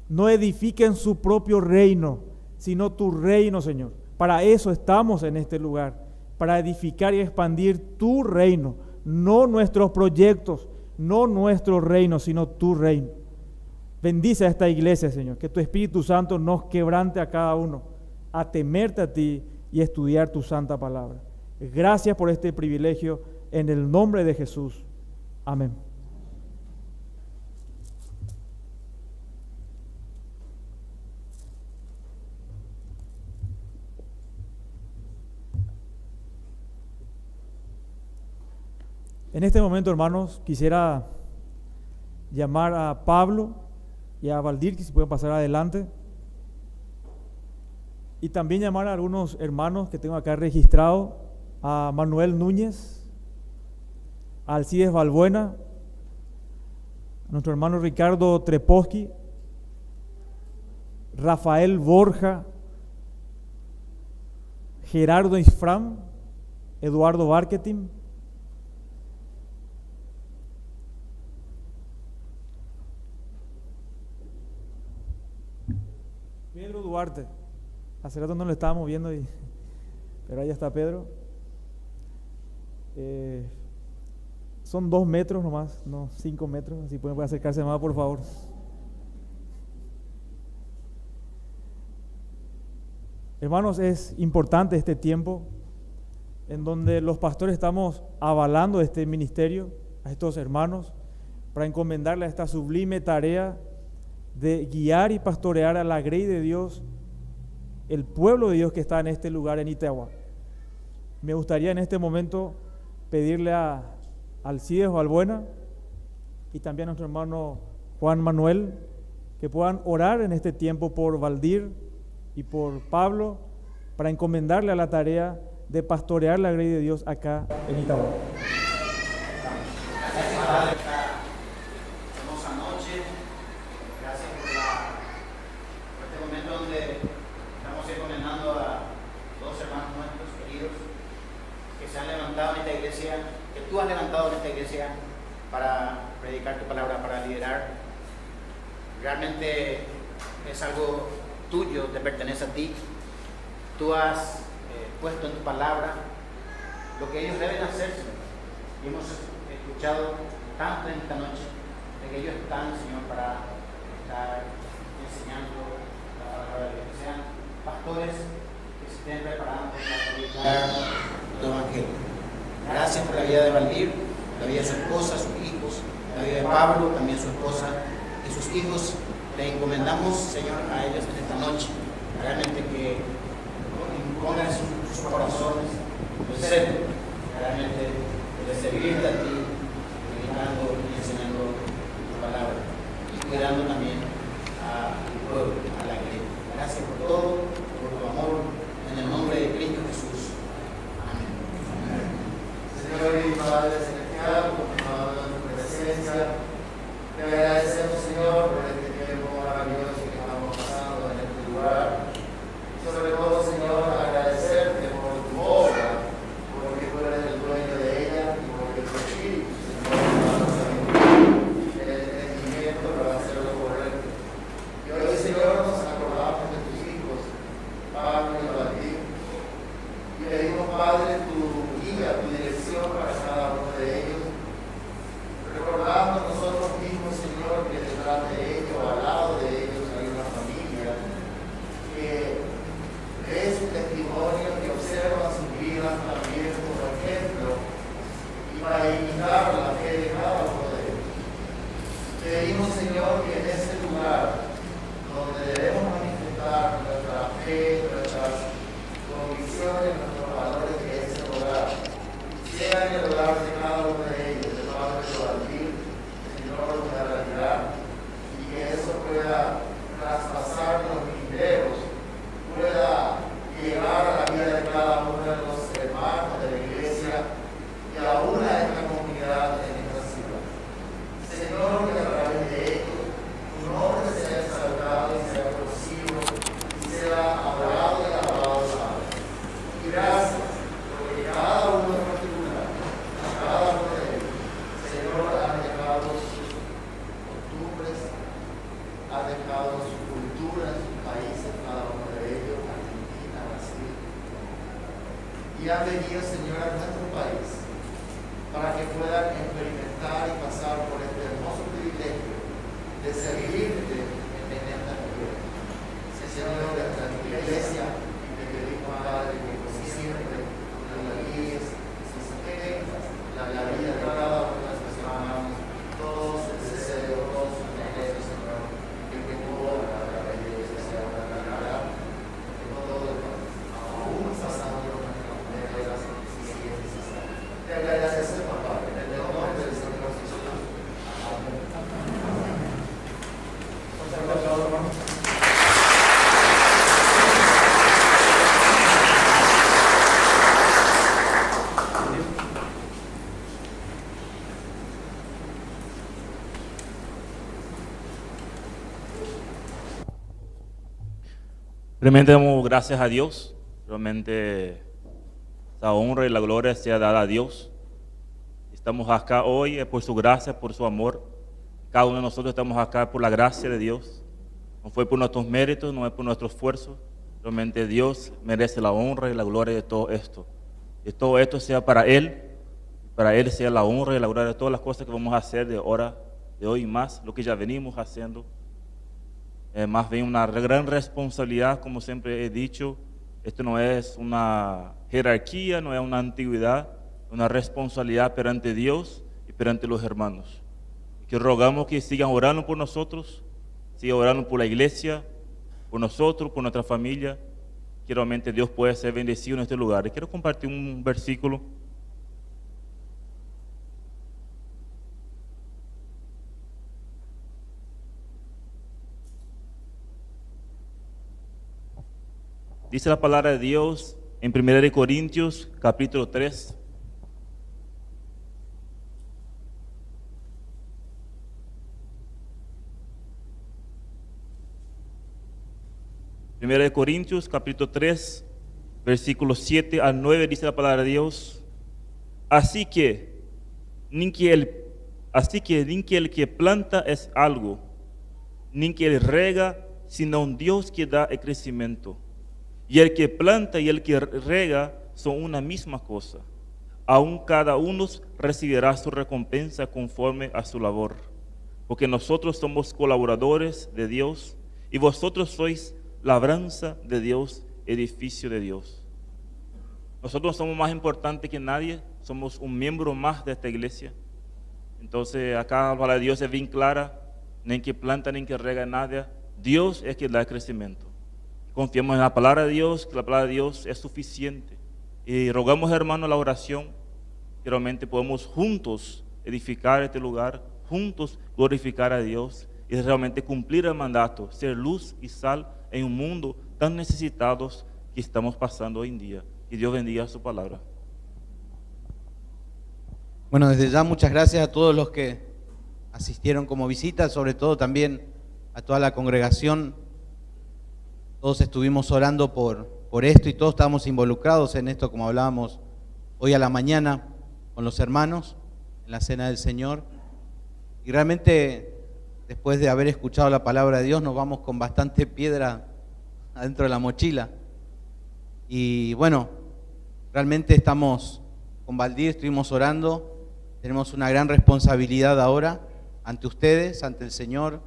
no edifiquen su propio reino, sino tu reino, Señor. Para eso estamos en este lugar, para edificar y expandir tu reino, no nuestros proyectos, no nuestro reino, sino tu reino. Bendice a esta iglesia, Señor, que tu Espíritu Santo nos quebrante a cada uno, a temerte a ti y estudiar tu santa palabra. Gracias por este privilegio, en el nombre de Jesús. Amén. En este momento, hermanos, quisiera llamar a Pablo y a Valdir, que se pueden pasar adelante, y también llamar a algunos hermanos que tengo acá registrados, a Manuel Núñez, a Alcides Balbuena, a nuestro hermano Ricardo Treposki, Rafael Borja, Gerardo Isfram, Eduardo Barquetim, Pedro Duarte. Hace rato no lo estábamos viendo, pero ahí está Pedro. Son 2 metros nomás, no 5 metros, así pueden acercarse más, por favor. Hermanos, es importante este tiempo en donde los pastores estamos avalando este ministerio, a estos hermanos, para encomendarle a esta sublime tarea de guiar y pastorear a la grey de Dios, el pueblo de Dios que está en este lugar en Itagua. Me gustaría en este momento pedirle a Alcides Balbuena y también a nuestro hermano Juan Manuel que puedan orar en este tiempo por Valdir y por Pablo, para encomendarle a la tarea de pastorear la grey de Dios acá en Itagua. Hermosa noche, gracias por este momento donde estamos encomendando a 2 hermanos nuestros queridos que se han levantado en esta iglesia, que tú has levantado en esta iglesia para predicar tu palabra, para liderar. Realmente es algo tuyo, te pertenece a ti. Tú has puesto en tu palabra lo que ellos deben hacer, Señor. Y hemos escuchado tanto en esta noche de que ellos están, Señor, para estar enseñando la palabra de Dios, que sean pastores que se estén preparando para predicar tu evangelio. Gracias por la vida de Valdir, la vida de su esposa, sus hijos, la vida de Pablo, también su esposa y sus hijos. Le encomendamos, Señor, a ellos en esta noche, realmente que pongan sus corazones el centro, realmente de servirte a ti, predicando y enseñando tu palabra y cuidando también a tu pueblo, a la iglesia. Gracias por todo, por tu amor, en el nombre de Cristo Jesús. Amén. Señor y Padre Celestial, confirmado en tu presencia, te agradecemos, Señor, por este tiempo maravilloso que estamos pasando en este lugar. Y sobre todo, Señor, agradecerte por tu obra, porque tú eres el dueño de ella y porque tu Espíritu, Señor, nos da el entendimiento para hacerlo correcto. Y hoy, Señor, nos acordamos de tus hijos, Pablo y Valdir, y pedimos, Padre, tu guía, tu dirección para cada uno de ellos, recordando nosotros mismos, Señor, que detrás de ellos, al lado de ellos, hay una familia que es un testimonio, que observa sus vidas también como ejemplo y para imitar la fe de cada uno de ellos. Pedimos, Señor, que en este lugar donde debemos manifestar nuestra fe, nuestras convicciones, nuestros valores, que es el hogar, sea en el hogar de cada uno de ellos, de Pablo y Valdir, Señor, una realidad, y que eso pueda traspasar los linderos, pueda llegar a la vida de cada uno de los hermanos de la iglesia y aún a esta comunidad en esta ciudad. Señor, que a través de ellos tu nombre sea exaltado y sea conocido y sea adorado y alabado, Padre. Y gracias, porque cada uno en particular, cada uno de ellos, Señor, ha dejado sus costumbres, ha dejado su cultura en sus países, cada uno de ellos, Argentina, Brasil, y han venido, Señor, a nuestro país para que puedan experimentar y pasar por este hermoso privilegio de servirte en esta tierra. Señor, desde tu iglesia, te pedimos, Padre, que como siempre, la guíes, sostengas la vida de cada uno de nuestros hermanos Realmente damos gracias a Dios. Realmente la honra y la gloria sea dada a Dios. Estamos acá hoy por su gracia, por su amor. Cada uno de nosotros estamos acá por la gracia de Dios. No fue por nuestros méritos, no es por nuestro esfuerzo. Realmente Dios merece la honra y la gloria de todo esto. Y todo esto sea para Él. Para Él sea la honra y la gloria de todas las cosas que vamos a hacer de hoy y más, lo que ya venimos haciendo. Más bien una gran responsabilidad, como siempre he dicho. Esto no es una jerarquía, no es una antigüedad, es una responsabilidad perante Dios y perante los hermanos. Y que rogamos que sigan orando por nosotros, sigan orando por la iglesia, por nosotros, por nuestra familia, que realmente Dios pueda ser bendecido en este lugar. Y quiero compartir un versículo. Dice la palabra de Dios en 1 Corintios capítulo 3. Primera de Corintios capítulo 3, versículos 7 al 9 dice la palabra de Dios. Así que ni que el que planta es algo, ni que el rega, sino un Dios que da el crecimiento. Y el que planta y el que rega son una misma cosa. Aún cada uno recibirá su recompensa conforme a su labor. Porque nosotros somos colaboradores de Dios y vosotros sois labranza de Dios, edificio de Dios. Nosotros somos más importantes que nadie, somos un miembro más de esta iglesia. Entonces acá la palabra de Dios es bien clara, ni que planta ni que rega nada, Dios es quien da el crecimiento. Confiamos en la palabra de Dios, que la palabra de Dios es suficiente. Y rogamos, hermanos, la oración, que realmente podemos juntos edificar este lugar, juntos glorificar a Dios y realmente cumplir el mandato, ser luz y sal en un mundo tan necesitados que estamos pasando hoy en día. Que Dios bendiga su palabra. Bueno, desde ya muchas gracias a todos los que asistieron como visita, sobre todo también a toda la congregación. Todos estuvimos orando por esto y todos estábamos involucrados en esto, como hablábamos hoy a la mañana con los hermanos en la cena del Señor. Y realmente, después de haber escuchado la palabra de Dios, nos vamos con bastante piedra adentro de la mochila. Y bueno, realmente estamos con Valdir, estuvimos orando, tenemos una gran responsabilidad ahora ante ustedes, ante el Señor,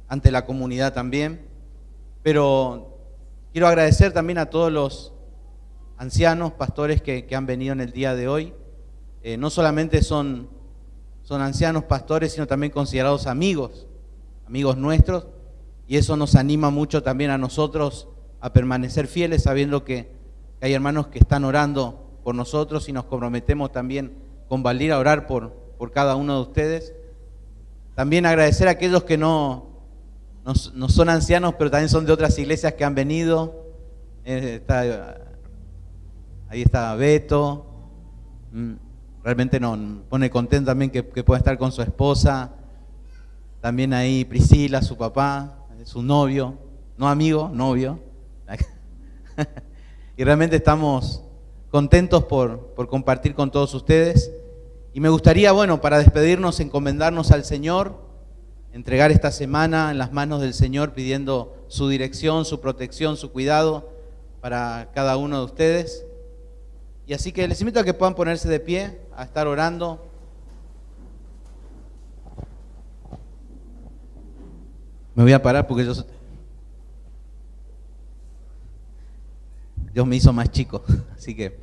ante la comunidad también. Pero quiero agradecer también a todos los ancianos, pastores que han venido en el día de hoy. No solamente son ancianos pastores, sino también considerados amigos nuestros. Y eso nos anima mucho también a nosotros a permanecer fieles, sabiendo que hay hermanos que están orando por nosotros y nos comprometemos también con Valdir a orar por cada uno de ustedes. También agradecer a aquellos que no son ancianos, pero también son de otras iglesias que han venido. Ahí está Beto. Realmente nos pone contento también que pueda estar con su esposa. También ahí Priscila, su papá, su novio, no amigo, novio. Y realmente estamos contentos por compartir con todos ustedes. Y me gustaría, bueno, para despedirnos, encomendarnos al Señor, entregar esta semana en las manos del Señor, pidiendo su dirección, su protección, su cuidado para cada uno de ustedes. Y así que les invito a que puedan ponerse de pie, a estar orando. Me voy a parar porque Dios me hizo más chico, así que...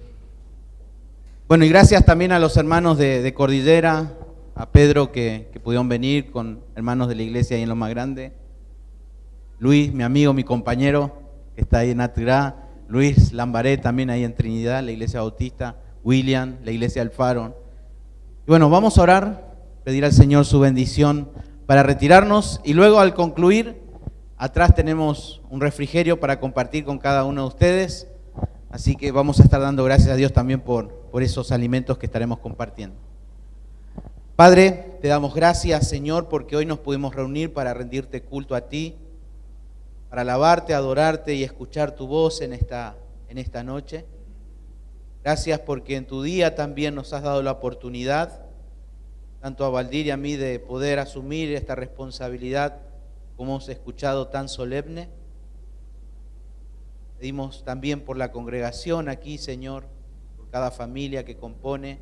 Bueno, y gracias también a los hermanos de Cordillera, a Pedro que pudieron venir con hermanos de la iglesia ahí en lo más grande. Luis, mi amigo, mi compañero, que está ahí en Atirá. Luis Lambaré también ahí en Trinidad, la iglesia bautista. William, la iglesia del Faro. Y bueno, vamos a orar, pedir al Señor su bendición para retirarnos. Y luego al concluir, atrás tenemos un refrigerio para compartir con cada uno de ustedes. Así que vamos a estar dando gracias a Dios también por esos alimentos que estaremos compartiendo. Padre, te damos gracias, Señor, porque hoy nos pudimos reunir para rendirte culto a ti, para alabarte, adorarte y escuchar tu voz en esta noche. Gracias porque en tu día también nos has dado la oportunidad, tanto a Valdir y a mí, de poder asumir esta responsabilidad como hemos escuchado tan solemne. Pedimos también por la congregación aquí, Señor, por cada familia que compone,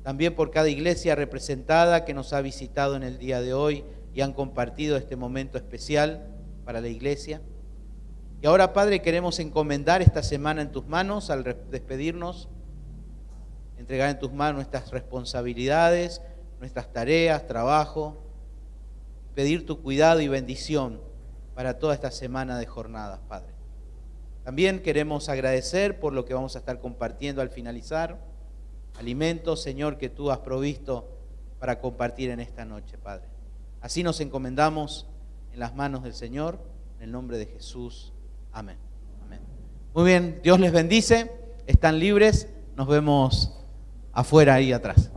también por cada iglesia representada que nos ha visitado en el día de hoy y han compartido este momento especial para la iglesia. Y ahora, Padre, queremos encomendar esta semana en tus manos al despedirnos, entregar en tus manos nuestras responsabilidades, nuestras tareas, trabajo, pedir tu cuidado y bendición para toda esta semana de jornadas, Padre. También queremos agradecer por lo que vamos a estar compartiendo al finalizar, alimentos, Señor, que tú has provisto para compartir en esta noche, Padre. Así nos encomendamos en las manos del Señor, en el nombre de Jesús. Amén. Amén. Muy bien, Dios les bendice, están libres, nos vemos afuera ahí atrás.